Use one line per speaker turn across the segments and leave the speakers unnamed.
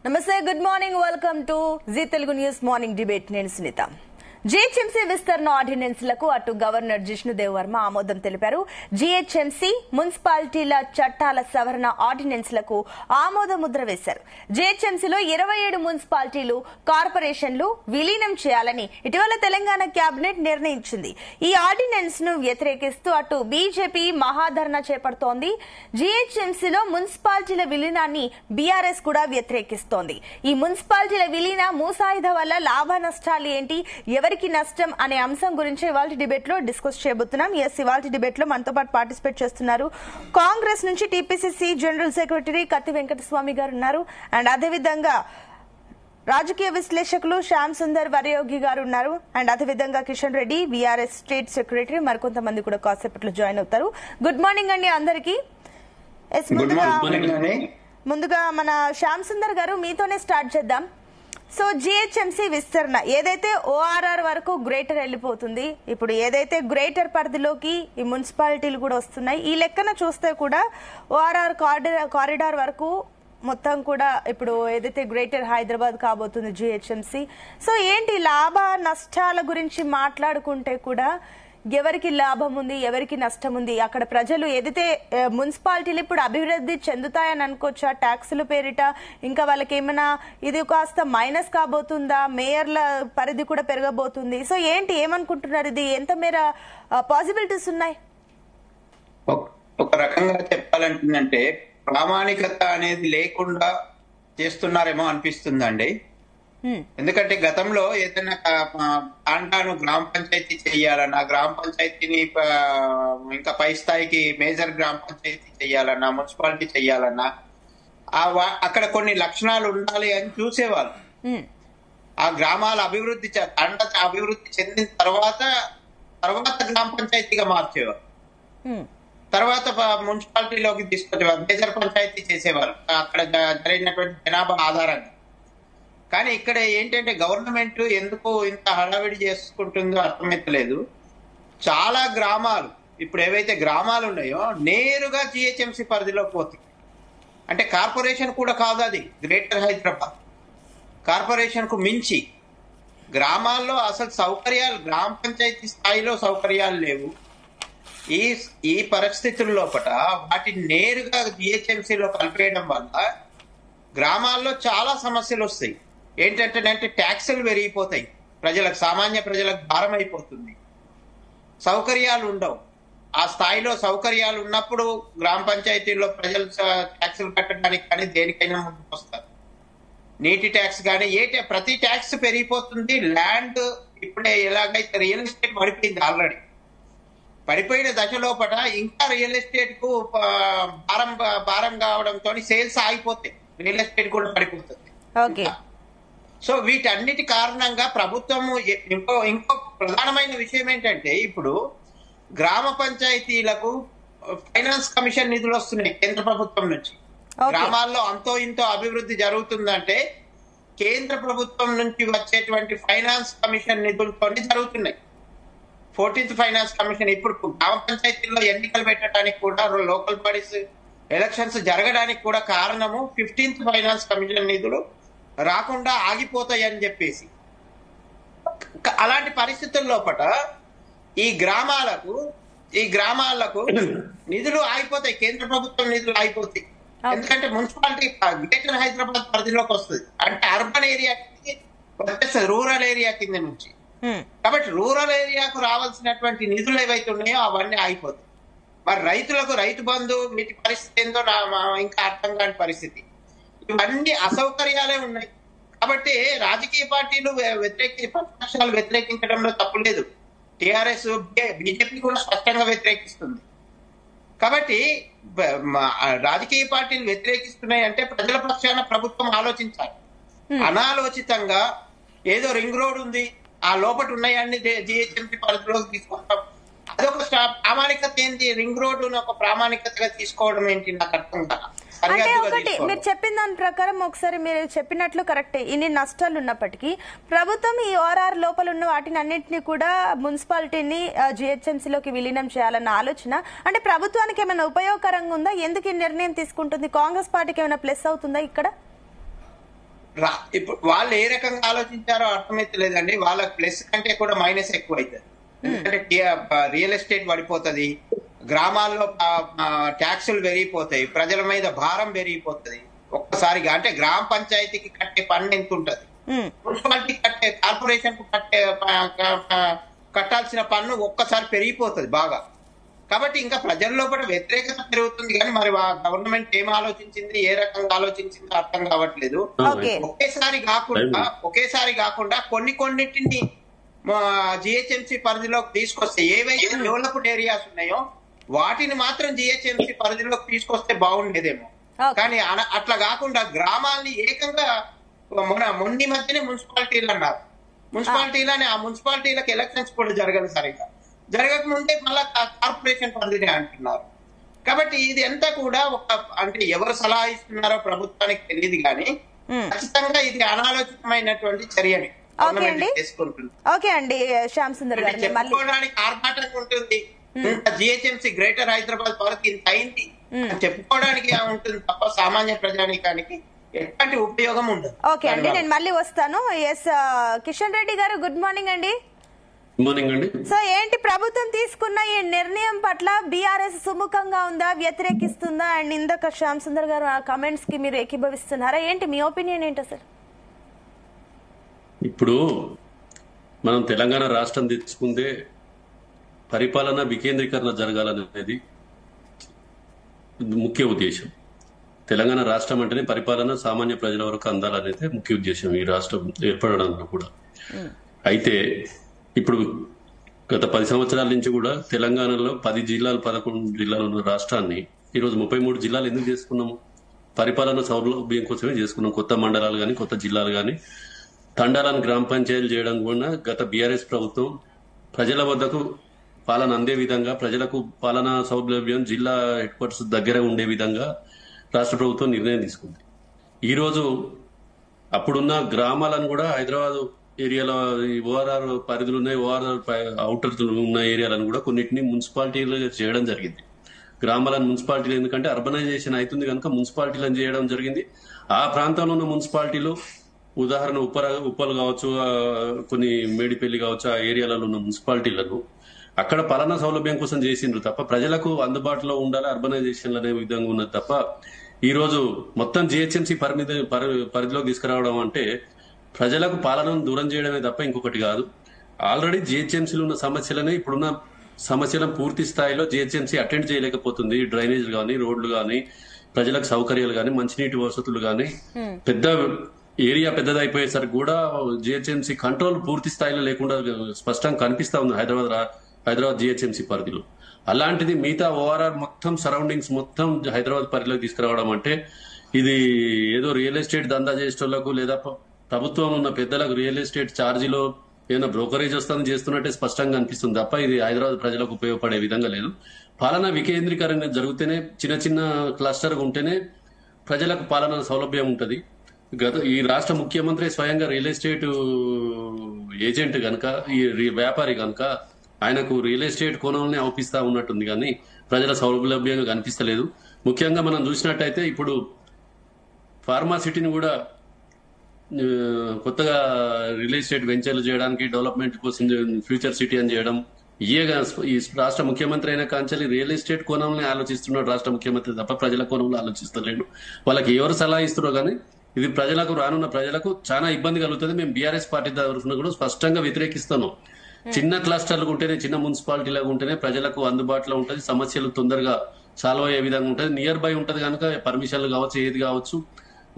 నమస్తే, good morning, welcome to Zee Telugu news morning debate. నేను Sunitha. GHMC విస్తరణ ఆర్డినెన్స్లకు అటు గవర్నర్ జిష్ణుదేవ్ వర్మ ఆమోదం తెలిపారు. జీహెచ్ఎంసీ మున్సిపాలిటీల చట్టాల సవరణ ఆర్డినెన్స్లకు ఆమోద ముద్ర వేశారు. జీహెచ్ఎంసీలో 27 మున్సిపాలిటీలు, కార్పొరేషన్లు విలీనం చేయాలని ఇటీవల తెలంగాణ కేబినెట్ నిర్ణయించింది. ఈ ఆర్డినెన్స్ ను వ్యతిరేకిస్తూ అటు బీజేపీ మహాధర్నా చేపడుతోంది. జీహెచ్ఎంసీలో మున్సిపాలిటీల విలీనాన్ని బీఆర్ఎస్ కూడా వ్యతిరేకిస్తోంది. ఈ మున్సిపాలిటీల విలీన ముసాయిదా వల్ల లాభ నష్టాలు ఏంటి, ఎవరికి నష్టం అనే అంశం గురించి ఇవాళ డిబేట్ లో డిస్కస్ చేయబోతున్నాం. ఇవాళ డిబేట్ లో మనతో పాటు పార్టిసిపేట్ చేస్తున్నారు కాంగ్రెస్ నుంచి టీపీసీసీ జనరల్ సెక్రటరీ కత్తి వెంకటస్వామి గారు ఉన్నారు. అండ్ అదేవిధంగా రాజకీయ విశ్లేషకులు శ్యామ్ సుందర్ వరయోగి గారు ఉన్నారు. అండ్ అదేవిధంగా Kishan Reddy BRS state secretary మరికొంతమంది కూడా కాసేపట్లో జాయిన్ అవుతారు. గుడ్ మార్నింగ్ అండి అందరికి. ముందుగా మన శ్యామ్ సుందర్ గారు మీతోనే స్టార్ట్ చేద్దాం. సో జీహెచ్ఎంసీ విస్తరణ ఏదైతే ఓఆర్ఆర్ వరకు గ్రేటర్ వెళ్ళిపోతుంది, ఇప్పుడు ఏదైతే గ్రేటర్ పరిధిలోకి ఈ మున్సిపాలిటీలు కూడా వస్తున్నాయి, ఈ లెక్కన చూస్తే కూడా ఓఆర్ఆర్ కారిడార్ వరకు మొత్తం కూడా ఇప్పుడు ఏదైతే గ్రేటర్ హైదరాబాద్ కాబోతుంది జీహెచ్ఎంసీ. సో ఏంటి లాభ నష్టాల గురించి మాట్లాడుకుంటే కూడా ఎవరికి లాభం ఉంది, ఎవరికి నష్టం ఉంది, అక్కడ ప్రజలు ఏదైతే మున్సిపాలిటీలు ఇప్పుడు అభివృద్ధి చెందుతాయని అనుకోవచ్చా ట్యాక్సుల పేరిట, ఇంకా వాళ్ళకి ఏమైనా ఇది కాస్త మైనస్ కాబోతుందా, మేయర్ల పరిధి కూడా పెరగబోతుంది. సో ఏంటి ఏమనుకుంటున్నారు, ఇది ఎంత మేర పాసిబిలిటీస్ ఉన్నాయి?
ఒక రకంగా చెప్పాలంటుందంటే ప్రామాణికత అనేది లేకుండా చేస్తున్నారేమో అనిపిస్తుందండి. ఎందుకంటే గతంలో ఏదైనా తాండాను గ్రామ పంచాయతీ చేయాలన్నా, గ్రామ పంచాయతీని ఇంకా పై స్థాయికి మేజర్ గ్రామ పంచాయతీ చేయాలన్నా, మున్సిపాలిటీ చేయాలన్నా అక్కడ కొన్ని లక్షణాలు ఉండాలి అని చూసేవాళ్ళు. ఆ గ్రామాల అభివృద్ధి తాండా అభివృద్ధి చెందిన తర్వాత గ్రామ పంచాయతీగా మార్చేవారు, తర్వాత మున్సిపాలిటీలోకి తీసుకొచ్చేవారు, మేజర్ పంచాయతీ చేసేవారు అక్కడ జరిగినటువంటి జనాభా ఆధారంగా. కానీ ఇక్కడ ఏంటంటే గవర్నమెంట్ ఎందుకు ఇంత హడావిడి చేసుకుంటుందో అర్థమైతలేదు. చాలా గ్రామాలు ఇప్పుడు ఏవైతే గ్రామాలు ఉన్నాయో నేరుగా జిహెచ్ఎంసీ పరిధిలోకి పోతుంది. అంటే కార్పొరేషన్ కూడా కాదు, అది గ్రేటర్ హైదరాబాద్ కార్పొరేషన్ కు మించి గ్రామాల్లో అసలు సౌకర్యాలు గ్రామ పంచాయతీ స్థాయిలో సౌకర్యాలు లేవు. ఈ పరిస్థితుల్లో వాటిని నేరుగా జిహెచ్ఎంసీలో కలిపేయడం వల్ల గ్రామాల్లో చాలా సమస్యలు వస్తాయి. ఏంటంటే ట్యాక్సులు పెరిగిపోతాయి, ప్రజలకు సామాన్య ప్రజలకు భారం అయిపోతుంది, సౌకర్యాలు ఉండవు. ఆ స్థాయిలో సౌకర్యాలు ఉన్నప్పుడు గ్రామ పంచాయతీల్లో ప్రజలు ట్యాక్సులు కట్టడానికి కానీ దేనికైనా ముందుకు వస్తారు. నీటి ట్యాక్స్ కానీ ప్రతి ట్యాక్స్ పెరిగిపోతుంది. ల్యాండ్ ఇప్పుడే ఎలాగైతే రియల్ ఎస్టేట్ పడిపోయింది, ఆల్రెడీ పడిపోయిన దశలోపట ఇంకా రియల్ ఎస్టేట్ కు భారం కావడంతో సేల్స్ ఆగిపోతాయి, రియల్ ఎస్టేట్ కూడా పడిపోతుంది. సో వీటన్నిటి కారణంగా ప్రభుత్వము ఇంకో ప్రధానమైన విషయం ఏంటంటే ఇప్పుడు గ్రామ పంచాయతీలకు ఫైనాన్స్ కమిషన్ నిధులు వస్తున్నాయి కేంద్ర ప్రభుత్వం నుంచి. గ్రామాల్లో అంతో ఇంతో అభివృద్ధి జరుగుతుందంటే కేంద్ర ప్రభుత్వం నుంచి వచ్చేటువంటి ఫైనాన్స్ కమిషన్ నిధులతోనే జరుగుతున్నాయి. 14th ఫైనాన్స్ కమిషన్ ఇప్పుడు గ్రామ పంచాయతీల్లో ఎన్నికలు పెట్టడానికి కూడా, లోకల్ బాడీస్ ఎలక్షన్స్ జరగడానికి కూడా కారణము 15th ఫైనాన్స్ కమిషన్ నిధులు రాకుండా ఆగిపోతాయని చెప్పేసి. అలాంటి పరిస్థితుల్లో ఈ గ్రామాలకు నిధులు ఆగిపోతాయి, కేంద్ర ప్రభుత్వం నిధులు ఆగిపోతాయి. ఎందుకంటే మున్సిపాలిటీ గ్రేటర్ హైదరాబాద్ పరిధిలోకి వస్తుంది, అంటే అర్బన్ ఏరియా వచ్చేస్తుంది రూరల్ ఏరియా కింద నుంచి. కాబట్టి రూరల్ ఏరియాకు రావాల్సినటువంటి నిధులు ఏవైతే ఉన్నాయో అవన్నీ ఆగిపోతాయి. మరి రైతులకు రైతు బంధు వీటి పరిస్థితి ఏందో ఇంకా అర్థం కాని పరిస్థితి. ఇవన్నీ అసౌకర్యాలే ఉన్నాయి. కాబట్టి రాజకీయ పార్టీలు ప్రతిపక్షాలు వ్యతిరేకించడంలో తప్పులేదు. టిఆర్ఎస్ బీజేపీ కూడా స్పష్టంగా వ్యతిరేకిస్తుంది. కాబట్టి రాజకీయ పార్టీలు వ్యతిరేకిస్తున్నాయి అంటే ప్రజల పక్షాన ప్రభుత్వం ఆలోచించాలి. అనాలోచితంగా ఏదో రింగ్ రోడ్ ఉంది, ఆ లోపల ఉన్నాయన్ని జిహెచ్ఎంసీ పరిధిలోకి తీసుకుంటాం, అదొక ప్రామాణికత ఏంటి? రింగ్ రోడ్డు ఒక ప్రామాణికతగా తీసుకోవడం ఏంటి? నాకు అర్థం కాదు.
అంటే ఒకటి మీరు చెప్పిన దాని ప్రకారం ఒకసారి మీరు చెప్పినట్లు కరెక్టే, ఇన్ని నష్టాలు ఉన్నప్పటికీ ప్రభుత్వం ఈ ఓఆర్ఆర్ లోపల ఉన్న వాటిని అన్నింటినీ కూడా మున్సిపాలిటీని జిహెచ్ఎంసీలోకి విలీనం చేయాలన్న ఆలోచన అంటే ప్రభుత్వానికి ఏమైనా ఉపయోగకరంగా ఉందా? ఎందుకు ఈ నిర్ణయం తీసుకుంటుంది? కాంగ్రెస్ పార్టీకి ఏమైనా ప్లస్ అవుతుందా ఇక్కడ?
ఇప్పుడు వాళ్ళు ఏ రకంగా ఆలోచించారో అర్థమైతే లేదండి. వాళ్ళకి ప్లస్ కంటే కూడా మైనస్ ఎక్కువ అవుతుంది. ఎందుకంటే రియల్ ఎస్టేట్ పడిపోతుంది, గ్రామాల్లో ట్యాక్సులు పెరిగిపోతాయి, ప్రజల మీద భారం పెరిగిపోతుంది ఒక్కసారిగా. అంటే గ్రామ పంచాయతీకి కట్టే పన్ను ఎంత ఉంటది, మున్సిపాలిటీ కట్టే, కార్పొరేషన్ కు కట్టాల్సిన పన్ను ఒక్కసారి పెరిగిపోతుంది బాగా. కాబట్టి ఇంకా ప్రజల్లో కూడా వ్యతిరేకత పెరుగుతుంది. కానీ మరి గవర్నమెంట్ ఏం ఆలోచించింది, ఏ రకంగా ఆలోచించిందో అర్థం కావట్లేదు. ఒకేసారి కాకుండా కొన్నిటిని జిహెచ్ఎంసీ పరిధిలోకి తీసుకొస్తే, ఏవైతే డెవలప్డ్ ఏరియాస్ ఉన్నాయో వాటిని మాత్రం జిహెచ్ఎంసీ పరిధిలోకి తీసుకొస్తే బాగుండేదేమో. కానీ అట్లా కాకుండా గ్రామాల్ని ఏకంగా మొన్న మధ్యనే మున్సిపాలిటీలు అన్నారు. మున్సిపాలిటీలని ఆ మున్సిపాలిటీలకు ఎలక్షన్స్ కూడా జరగదు, సరిగ్గా జరగక ముందే మళ్ళా కార్పొరేషన్ పరిధిని అంటున్నారు. కాబట్టి ఇది అంతా కూడా అంటే ఎవరు సలహా ఇస్తున్నారో ప్రభుత్వానికి తెలియదు, కానీ ఖచ్చితంగా ఇది అనాలోచితమైనటువంటి చర్యని
ఓకే అండి శ్యామ్ సుందర్ గారు,
చెప్పుకోవడానికి ఆర్భాటంగా ఉంటుంది. జిహెచ్ఎంసీ గ్రేటర్ హైదరాబాద్ వరకు ఇంత అయింది చెప్పుకోవడానికి ఉంటుంది తప్ప సామాన్య ప్రజానికానికి ఎట్లాంటి ఉపయోగం ఉండదు.
ఓకే అండి, నేను మళ్ళీ వస్తాను. ఎస్ కిషన్ రెడ్డి గారు, గుడ్ మార్నింగ్ అండి.
గుడ్ మార్నింగ్ అండి.
సో ఏంటి ప్రభుత్వం తీసుకున్న ఈ నిర్ణయం పట్ల బీఆర్ఎస్ సుముఖంగా ఉందా, వ్యతిరేకిస్తుందా? అండ్ ఇందాక శ్యామ్ సుందర్ గారు ఆ కమెంట్స్ కి మీరు ఏకీభవిస్తున్నారా? ఏంటి మీ ఒపీనియన్ ఏంటో సార్?
ఇప్పుడు మనం తెలంగాణ రాష్ట్రం తెచ్చుకుందే పరిపాలన వికేంద్రీకరణ జరగాలనేది ముఖ్య ఉద్దేశం. తెలంగాణ రాష్ట్రం అంటేనే పరిపాలన సామాన్య ప్రజల వరకు అందాలనేది ముఖ్య ఉద్దేశం ఈ రాష్ట్రం ఏర్పడడంలో కూడా. అయితే ఇప్పుడు గత 10 సంవత్సరాల నుంచి కూడా తెలంగాణలో 10 జిల్లాలు 11 జిల్లాలు ఉన్న రాష్ట్రాన్ని ఈరోజు 33 జిల్లాలు ఎందుకు చేసుకున్నాము? పరిపాలన సౌలభ్యం కోసమే చేసుకున్నాం. కొత్త మండలాలు కానీ కొత్త జిల్లాలు కానీ తండాలను గ్రామ పంచాయతీలు చేయడం కూడా గత బీఆర్ఎస్ ప్రభుత్వం ప్రజల వద్దకు పాలన అందే విధంగా, ప్రజలకు పాలనా సౌలభ్యం జిల్లా హెడ్ క్వార్టర్స్ దగ్గర ఉండే విధంగా రాష్ట్ర ప్రభుత్వం నిర్ణయం తీసుకుంది. ఈరోజు అప్పుడున్న గ్రామాలను కూడా హైదరాబాద్ ఏరియాలో ఓఆర్ఆర్ పరిధులు ఉన్నాయి, ఓఆర్ఆర్ అవుటర్ ఉన్న ఏరియాలను కూడా కొన్నిటిని మున్సిపాలిటీలు చేయడం జరిగింది. గ్రామాలను మున్సిపాలిటీలు, ఎందుకంటే అర్బనైజేషన్ అవుతుంది కనుక మున్సిపాలిటీలను చేయడం జరిగింది. ఆ ప్రాంతంలో ఉన్న మున్సిపాలిటీలు, ఉదాహరణ ఉప్పలు కావచ్చు, కొన్ని మేడిపల్లి కావచ్చు, ఆ ఏరియాలలో ఉన్న మున్సిపాలిటీలను అక్కడ పాలనా సౌలభ్యం కోసం చేసిండ్రు తప్ప ప్రజలకు అందుబాటులో ఉండాలి అర్బనైజేషన్ అనే విధంగా ఉన్నది తప్ప ఈ రోజు మొత్తం జిహెచ్ఎంసీ పరిధిలోకి తీసుకురావడం అంటే ప్రజలకు పాలనను దూరం చేయడమే తప్ప ఇంకొకటి కాదు. ఆల్రెడీ జిహెచ్ఎంసీలో ఉన్న సమస్యలనే ఇప్పుడున్న సమస్యలను పూర్తి స్థాయిలో జిహెచ్ఎంసీ అటెండ్ చేయలేకపోతుంది. డ్రైనేజ్ గానీ, రోడ్లు గానీ, ప్రజలకు సౌకర్యాలు గానీ, మంచినీటి వసతులు గానీ, పెద్ద ఏరియా పెద్దదైపోయేసరికి కూడా జిహెచ్ఎంసీ కంట్రోల్ పూర్తి స్థాయిలో లేకుండా స్పష్టంగా కనిపిస్తా ఉంది హైదరాబాద్ జిహెచ్ఎంసీ పరిధిలో. అలాంటిది మిగతా ఓఆర్ఆర్ మొత్తం సరౌండింగ్స్ మొత్తం హైదరాబాద్ పరిధిలోకి తీసుకురావడం అంటే ఇది ఏదో రియల్ ఎస్టేట్ దందా చేసేటోళ్లకు లేదా ప్రభుత్వంలో ఉన్న పెద్దలకు రియల్ ఎస్టేట్ ఛార్జీలో ఏదైనా బ్రోకరేజ్ వస్తుందని చేస్తున్నట్టే స్పష్టంగా అనిపిస్తుంది తప్ప ఇది హైదరాబాద్ ప్రజలకు ఉపయోగపడే విధంగా లేదు. పాలనా వికేంద్రీకరణ జరిగితేనే, చిన్న చిన్న క్లస్టర్ ఉంటేనే ప్రజలకు పాలన సౌలభ్యం ఉంటది. ఈ రాష్ట్ర ముఖ్యమంత్రి స్వయంగా రియల్ ఎస్టేట్ ఏజెంట్ గనక, ఈ వ్యాపారి గనక ఆయనకు రియల్ ఎస్టేట్ కోణంలోనే అవుపిస్తా ఉన్నట్టుంది కానీ ప్రజల సౌలభ్యంగా కనిపిస్తలేదు. ముఖ్యంగా మనం చూసినట్టయితే ఇప్పుడు ఫార్మాసిటీని కూడా కొత్తగా రియల్ ఎస్టేట్ వెంచర్లు చేయడానికి, డెవలప్మెంట్ కోసం ఫ్యూచర్ సిటీ అని చేయడం, ఈ రాష్ట్ర ముఖ్యమంత్రి అయిన కాంచెల్లి రియల్ ఎస్టేట్ కోణంలో ఆలోచిస్తున్నాడు రాష్ట్ర ముఖ్యమంత్రి తప్ప ప్రజల కోణంలో ఆలోచిస్తలేడు. వాళ్ళకి ఎవరు సలహా ఇస్తున్నారో కానీ ఇది ప్రజలకు, రానున్న ప్రజలకు చాలా ఇబ్బంది కలుగుతుంది. మేము బీఆర్ఎస్ పార్టీ తరఫున కూడా స్పష్టంగా వ్యతిరేకిస్తున్నాం. చిన్న క్లస్టర్లు ఉంటేనే, చిన్న మున్సిపాలిటీలకు ఉంటేనే ప్రజలకు అందుబాటులో ఉంటుంది, సమస్యలు తొందరగా సాల్వ్ అయ్యే విధంగా ఉంటుంది, నియర్ బై ఉంటుంది కనుక పర్మిషన్లు కావచ్చు, ఏది కావచ్చు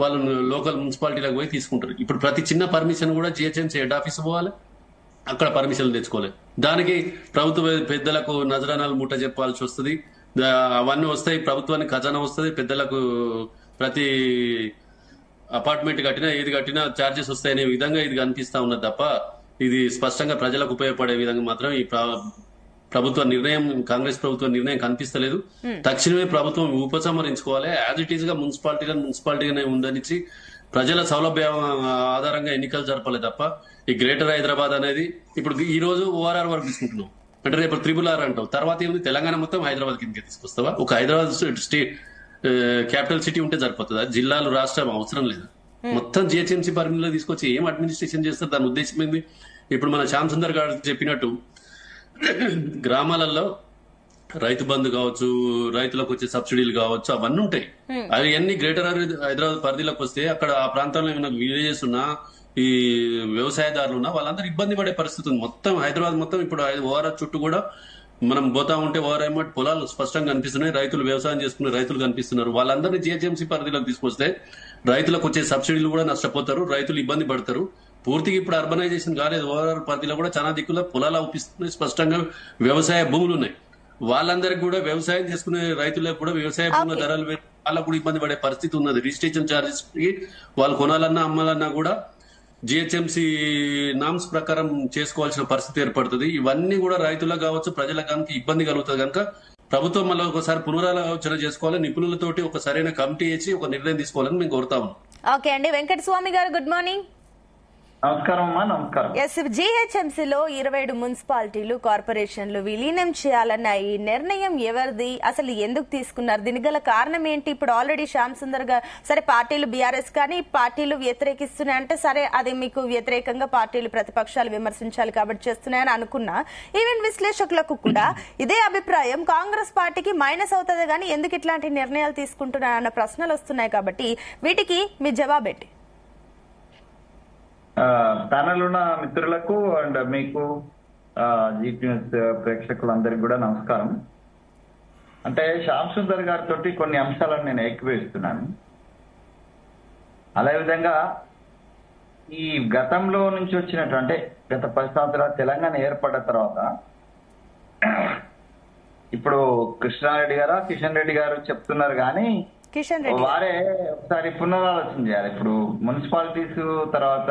వాళ్ళు లోకల్ మున్సిపాలిటీలకు పోయి తీసుకుంటారు. ఇప్పుడు ప్రతి చిన్న పర్మిషన్ కూడా జిహెచ్ఎంసీ హెడ్ ఆఫీస్ పోవాలి, అక్కడ పర్మిషన్లు తెచ్చుకోలేదు. దానికి ప్రభుత్వ పెద్దలకు నజరానాలు ముట్ట చెప్పాల్సి వస్తుంది. అవన్నీ వస్తాయి, ప్రభుత్వానికి ఖజానా వస్తుంది, పెద్దలకు ప్రతి అపార్ట్మెంట్ కట్టినా ఏది కట్టినా ఛార్జెస్ వస్తాయనే విధంగా ఇది కనిపిస్తా ఉన్నది తప్ప ఇది స్పష్టంగా ప్రజలకు ఉపయోగపడే విధంగా మాత్రం ఈ ప్రభుత్వ నిర్ణయం, కాంగ్రెస్ ప్రభుత్వ నిర్ణయం కనిపిస్తలేదు. తక్షణమే ప్రభుత్వం ఉపసంహరించుకోవాలి. యాజ్ ఇట్ ఈస్ గా మున్సిపాలిటీగానే ఉండనిచ్చి ప్రజల సౌలభ్యం ఆధారంగా ఎన్నికలు జరపాలి తప్ప ఈ గ్రేటర్ హైదరాబాద్ అనేది ఇప్పుడు ఈ రోజు ఓఆర్ఆర్ వరకు తీసుకుంటున్నాం అంటే రేపు RRR అంటావు, తర్వాత ఏముంది తెలంగాణ మొత్తం హైదరాబాద్ కిందకి తీసుకొస్తావా? ఒక హైదరాబాద్ స్టేట్ క్యాపిటల్ సిటీ ఉంటే సరిపోతుందా? జిల్లాలు, రాష్ట్రం అవసరం లేదు. మొత్తం జిహెచ్ఎంసీ పరిధిలో తీసుకొచ్చి ఏం అడ్మినిస్ట్రేషన్ చేస్తారు? దాని ఉద్దేశం ఏంది? ఇప్పుడు మన శ్యామ్ సుందర్ గారు చెప్పినట్టు గ్రామాలలో రైతు బంధు కావచ్చు, రైతులకు వచ్చే సబ్సిడీలు కావచ్చు, అవన్నీ ఉంటాయి. అవి అన్ని గ్రేటర్ హైదరాబాద్ పరిధిలోకి వస్తే అక్కడ ఆ ప్రాంతంలో ఏమైనా విలేజెస్ ఉన్నా, ఈ వ్యవసాయదారులు ఉన్నా, వాళ్ళందరూ ఇబ్బంది పడే పరిస్థితి ఉంది. మొత్తం హైదరాబాద్ మొత్తం ఇప్పుడు ఓఆర్ఆర్ చుట్టూ కూడా మనం పోతా ఉంటే ఓఆర్ఆర్ పొలాలు స్పష్టంగా కనిపిస్తున్నాయి, రైతులు వ్యవసాయం చేసుకునే రైతులు కనిపిస్తున్నారు. వాళ్ళందరినీ జిహెచ్ఎంసీ పరిధిలోకి తీసుకొస్తే రైతులకు వచ్చే సబ్సిడీలు కూడా నష్టపోతారు, రైతులు ఇబ్బంది పడతారు. పూర్తిగా ఇప్పుడు అర్బనైజేషన్ కాలేదు. ఓఆర్ఆర్ పరిధిలో కూడా చాలా దిక్కుల పొలాలు అవుపిస్తున్నాయి, స్పష్టంగా వ్యవసాయ భూములు ఉన్నాయి. వాళ్ళందరికీ కూడా వ్యవసాయం చేసుకునే రైతులకు కూడా వ్యవసాయ భూముల ధరలు వాళ్ళకు కూడా ఇబ్బంది పడే పరిస్థితి ఉన్నది. రిజిస్ట్రేషన్ ఛార్జెస్ వాళ్ళు కొనాలన్నా అమ్మాలన్నా కూడా జిహెచ్ఎంసీ నామ్స్ ప్రకారం చేసుకోవాల్సిన పరిస్థితి ఏర్పడుతుంది. ఇవన్నీ కూడా రైతులకు కావచ్చు, ప్రజలకు కనుక ఇబ్బంది కలుగుతుంది కనుక ప్రభుత్వం మళ్ళీ ఒకసారి పునరాలోచన చేసుకోవాలి, నిపుణులతోటి ఒక సరైన కమిటీ వేసి ఒక నిర్ణయం తీసుకోవాలని మేము కోరుతాము.
ఓకే అండి, వెంకట స్వామి గారు గుడ్ మార్నింగ్.
నమస్కారం అమ్మా. నమస్కారం.
ఎస్, జిహెచ్ఎంసీలో 27 మున్సిపాలిటీలు, కార్పొరేషన్లు విలీనం చేయాలన్న ఈ నిర్ణయం ఎవరిది? అసలు ఎందుకు తీసుకున్నారు? దీనికి గల కారణం ఏంటి? ఇప్పుడు ఆల్రెడీ శ్యామ్ సుందర్ గారు సరే పార్టీలు బీఆర్ఎస్ కానీ పార్టీలు వ్యతిరేకిస్తున్నాయంటే సరే అది మీకు వ్యతిరేకంగా పార్టీలు ప్రతిపక్షాలు విమర్శించాలి కాబట్టి చేస్తున్నాయని అనుకున్నా. ఈవెన్ విశ్లేషకులకు కూడా ఇదే అభిప్రాయం. కాంగ్రెస్ పార్టీకి మైనస్ అవుతుంది కానీ ఎందుకు ఇట్లాంటి నిర్ణయాలు తీసుకుంటున్నారన్న ప్రశ్నలు వస్తున్నాయి. కాబట్టి వీటికి మీ జవాబేంటి?
ప్యానల్ ఉన్న మిత్రులకు అండ్ మీకు జీటీ న్యూస్ ప్రేక్షకులందరికీ కూడా నమస్కారం. అంటే శ్యామ్ సుందర్ గారితో కొన్ని అంశాలను నేను ఏకీభవిస్తున్నాను. అదేవిధంగా ఈ గతంలో నుంచి వచ్చినటువంటి గత 10 సంవత్సరాలు తెలంగాణ ఏర్పడ్డ తర్వాత ఇప్పుడు కృష్ణారెడ్డి గారు, కిషన్ రెడ్డి గారు చెప్తున్నారు కానీ వారే ఒకసారి పునరాలోచన చేయాలి. ఇప్పుడు మున్సిపాలిటీస్ తర్వాత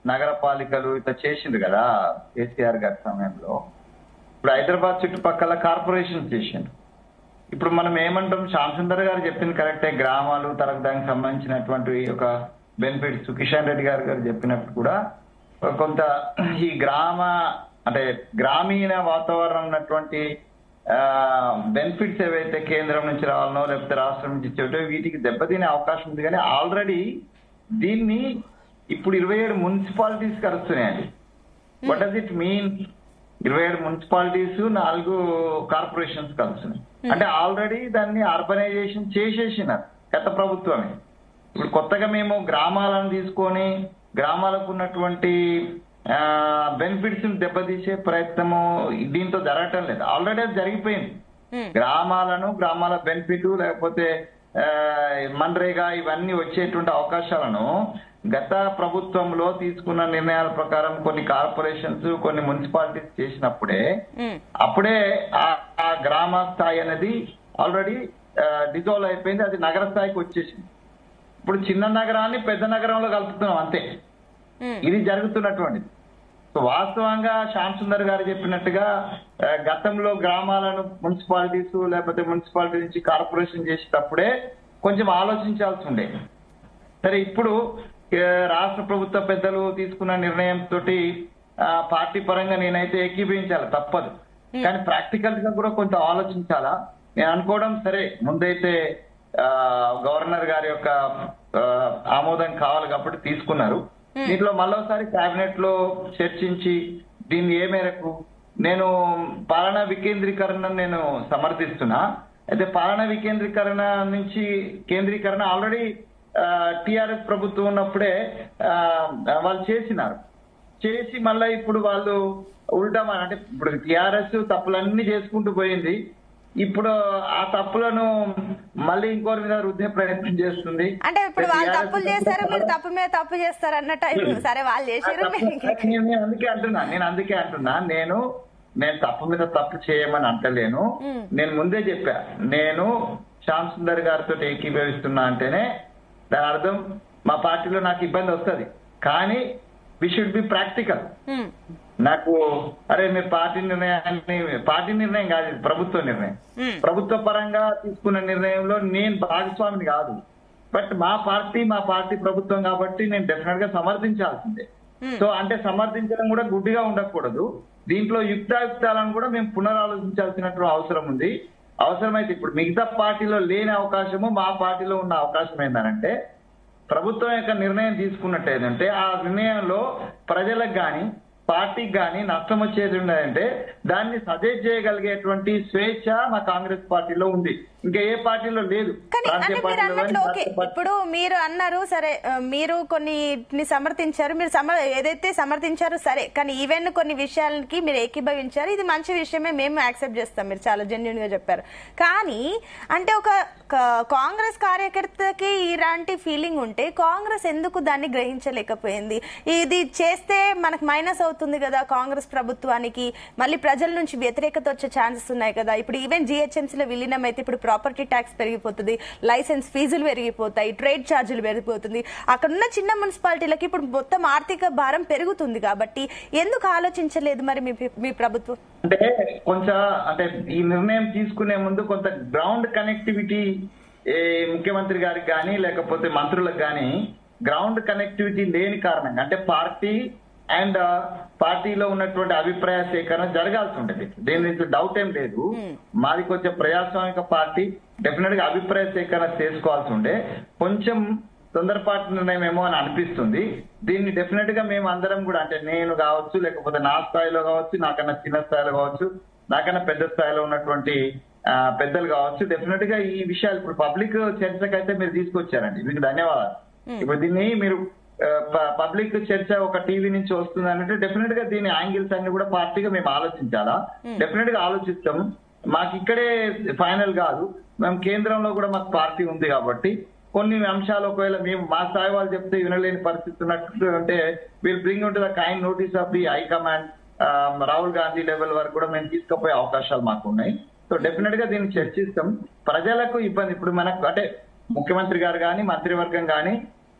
నగరపాలికలు ఇట్లా చేసిండ్రు కదా కేసీఆర్ గారి సమయంలో. ఇప్పుడు హైదరాబాద్ చుట్టుపక్కల కార్పొరేషన్ చేసిండ్రు. ఇప్పుడు మనం ఏమంటాం, శ్యామ్ సుందర్ గారు చెప్పింది కరెక్టే, గ్రామాలు తర్వాత దానికి సంబంధించినటువంటి ఒక బెనిఫిట్స్ కిషన్ రెడ్డి గారు చెప్పినట్టు కూడా కొంత ఈ గ్రామీణ వాతావరణం ఉన్నటువంటి బెనిఫిట్స్ ఏవైతే కేంద్రం నుంచి రావాలనో లేకపోతే రాష్ట్రం నుంచి ఇచ్చేటో వీటికి దెబ్బతినే అవకాశం ఉంది. కానీ ఆల్రెడీ దీన్ని ఇప్పుడు 27 మున్సిపాలిటీస్ కలుస్తున్నాయండి. What does it mean? 27 municipalities, 4 corporations కలుస్తున్నాయి. అంటే ఆల్రెడీ దాన్ని అర్బనైజేషన్ చేసేసినారు గత ప్రభుత్వమే. ఇప్పుడు కొత్తగా మేము గ్రామాలను తీసుకొని గ్రామాలకు ఉన్నటువంటి బెనిఫిట్స్ దెబ్బతీసే ప్రయత్నము దీంతో జరగటం లేదు. ఆల్రెడీ అది జరిగిపోయింది. గ్రామాల బెనిఫిట్ లేకపోతే మన్రేగా ఇవన్నీ వచ్చేటువంటి అవకాశాలను గత ప్రభుత్వంలో తీసుకున్న నిర్ణయాల ప్రకారం కొన్ని కార్పొరేషన్స్, కొన్ని మున్సిపాలిటీస్ చేసినప్పుడే అప్పుడే ఆ గ్రామ స్థాయి అనేది ఆల్రెడీ డిజాల్వ్ అయిపోయింది. అది నగర స్థాయికి వచ్చేసింది. ఇప్పుడు చిన్న నగరాన్ని పెద్ద నగరంలో కలుపుతున్నాం అంతే. ఇది జరుగుతున్నటువంటిది. సో వాస్తవంగా శ్యామ్ సుందర్ గారు చెప్పినట్టుగా గతంలో గ్రామాలను మున్సిపాలిటీస్ లేకపోతే మున్సిపాలిటీ నుంచి కార్పొరేషన్ చేసేటప్పుడే కొంచెం ఆలోచించాల్సి ఉండే. సరే, ఇప్పుడు రాష్ట్ర ప్రభుత్వ పెద్దలు తీసుకున్న నిర్ణయంతో పార్టీ పరంగా నేనైతే ఏకీభవించాలి, తప్పదు. కానీ ప్రాక్టికల్ గా కూడా కొంత ఆలోచించాలా నేను అనుకోవడం. సరే, ముందైతే గవర్నర్ గారి యొక్క ఆమోదం కావాలి కాబట్టి తీసుకున్నారు. దీంట్లో మళ్ళొకసారి కేబినెట్ లో చర్చించి దీన్ని ఏ మేరకు నేను పాలనా వికేంద్రీకరణ నేను సమర్థిస్తున్నా. అయితే పాలనా వికేంద్రీకరణ నుంచి కేంద్రీకరణ ఆల్రెడీ టిఆర్ఎస్ ప్రభుత్వం ఉన్నప్పుడే వాళ్ళు చేసి మళ్ళీ ఇప్పుడు వాళ్ళు ఉల్టా అంటే ఇప్పుడు టిఆర్ఎస్ తప్పులన్నీ చేసుకుంటూ పోయింది. ఇప్పుడు ఆ తప్పులను మళ్ళీ ఇంకోరి మీద రుద్దే ప్రయత్నం చేస్తుంది.
అంటే ఇప్పుడు వాళ్ళు తప్పులు చేస్తారు, మీరు తప్పు మీద తప్పు చేస్తారు అన్నట్టు. సరే, వాళ్ళు చేశారు.
నేను అందుకే అంటున్నా నేను తప్పు మీద తప్పు చేయమని అంటలేను. నేను ముందే చెప్పా, నేను శ్యామ్ సుందర్ గారితో ఏకీభవిస్తున్నా అంటేనే దాని అర్థం మా పార్టీలో నాకు ఇబ్బంది వస్తుంది. కానీ వి షుడ్ బి ప్రాక్టికల్. నాకు అరే మీరు పార్టీ నిర్ణయం కాదు, ప్రభుత్వ నిర్ణయం. ప్రభుత్వ పరంగా తీసుకున్న నిర్ణయంలో నేను భాగస్వామిని కాదు. బట్ మా పార్టీ ప్రభుత్వం కాబట్టి నేను డెఫినెట్ గా సమర్థించాల్సిందే. సో అంటే సమర్థించడం కూడా గుడ్డిగా ఉండకూడదు. దీంట్లో యుక్తాయుక్తాలను కూడా మేము పునరాలోచించాల్సినటువంటి అవసరం ఉంది. అవసరమైతే ఇప్పుడు మిగతా పార్టీలో లేని అవకాశము మా పార్టీలో ఉన్న అవకాశం ఏంటంటే ప్రభుత్వం యొక్క నిర్ణయం తీసుకున్నట్టు ఏంటంటే ఆ నిర్ణయంలో ప్రజలకు కానీ పార్టీకి కానీ నష్టం వచ్చేది ఉన్నదంటే దాన్ని సజెస్ట్ చేయగలిగేటువంటి స్వేచ్ఛ మా కాంగ్రెస్ పార్టీలో ఉంది, ఇంకా ఏ పార్టీలో లేదు.
కానీ అంటే మీరు అన్నట్లు ఓకే, ఇప్పుడు మీరు అన్నారు సరే, మీరు కొన్నిటిని సమర్థించారు, మీరు ఏదైతే సమర్థించారో సరే, కానీ ఈవెన్ కొన్ని విషయాలకి మీరు ఏకీభవించారు, ఇది మంచి విషయమే, మేము యాక్సెప్ట్ చేస్తాం, మీరు చాలా జెన్యూన్ గా చెప్పారు. కానీ అంటే ఒక కాంగ్రెస్ కార్యకర్తకి ఇలాంటి ఫీలింగ్ ఉంటే కాంగ్రెస్ ఎందుకు దాన్ని గ్రహించలేకపోయింది? ఇది చేస్తే మనకు మైనస్ అవుతుంది కదా కాంగ్రెస్ ప్రభుత్వానికి, మళ్ళీ ప్రజల నుంచి వ్యతిరేకత వచ్చే ఛాన్సెస్ ఉన్నాయి కదా. ఇప్పుడు ఈవెన్ జిహెచ్ఎంసీలో విలీనం అయితే ఇప్పుడు ప్రాపర్టీ ట్యాక్స్ పెరిగిపోతుంది, లైసెన్స్ ఫీజులు పెరిగిపోతాయి, ట్రేడ్ ఛార్జీలు పెరిగిపోతుంది, అక్కడున్న చిన్న మున్సిపాలిటీలకి ఇప్పుడు మొత్తం ఆర్థిక భారం పెరుగుతుంది. కాబట్టి ఎందుకు ఆలోచించలేదు మరి మీ ప్రభుత్వం?
అంటే కొంచెం అంటే ఈ నిర్ణయం తీసుకునే ముందు కొంత గ్రౌండ్ కనెక్టివిటీ ముఖ్యమంత్రి గారికి కానీ లేకపోతే మంత్రులకు కానీ గ్రౌండ్ కనెక్టివిటీ లేని కారణంగా, అంటే పార్టీ అండ్ పార్టీలో ఉన్నటువంటి అభిప్రాయ సేకరణ జరగాల్సి ఉండేది, దీని నుంచి డౌట్ ఏం లేదు. మాది కొంచెం ప్రజాస్వామిక పార్టీ, డెఫినెట్ గా అభిప్రాయ సేకరణ చేసుకోవాల్సి ఉండే, కొంచెం తొందరపాటు నిర్ణయం ఏమో అని అనిపిస్తుంది. దీన్ని డెఫినెట్ గా మేము అందరం కూడా, అంటే నేను కావచ్చు, లేకపోతే నా స్థాయిలో కావచ్చు, నాకన్నా చిన్న స్థాయిలో కావచ్చు, నాకన్నా పెద్ద స్థాయిలో ఉన్నటువంటి పెద్దలు కావచ్చు, డెఫినెట్ గా ఈ విషయాలు ఇప్పుడు పబ్లిక్ చర్చకైతే మీరు తీసుకొచ్చారండి, మీకు ధన్యవాదాలు. ఇప్పుడు దీన్ని మీరు పబ్లిక్ చర్చ ఒక టీవీ నుంచి వస్తుంది అంటే డెఫినెట్ గా దీని యాంగిల్స్ అన్ని కూడా పార్టీగా మేము ఆలోచించాలా, డెఫినెట్ గా ఆలోచిస్తాం. మాకు ఇక్కడే ఫైనల్ కాదు, మేము కేంద్రంలో కూడా మాకు పార్టీ ఉంది కాబట్టి కొన్ని అంశాలు ఒకవేళ మేము మా స్థాయి వాళ్ళు చెప్తే వినలేని పరిస్థితి ఉన్నట్టు అంటే will bring to the kind notice of the high command, Rahul Gandhi level వరకు కూడా మేము తీసుకుపోయే అవకాశాలు మాకు ఉన్నాయి. సో డెఫినెట్ గా దీన్ని చర్చిస్తాం. ప్రజలకు ఇబ్బంది, ఇప్పుడు మనకు అంటే ముఖ్యమంత్రి గారు కానీ మంత్రివర్గం కానీ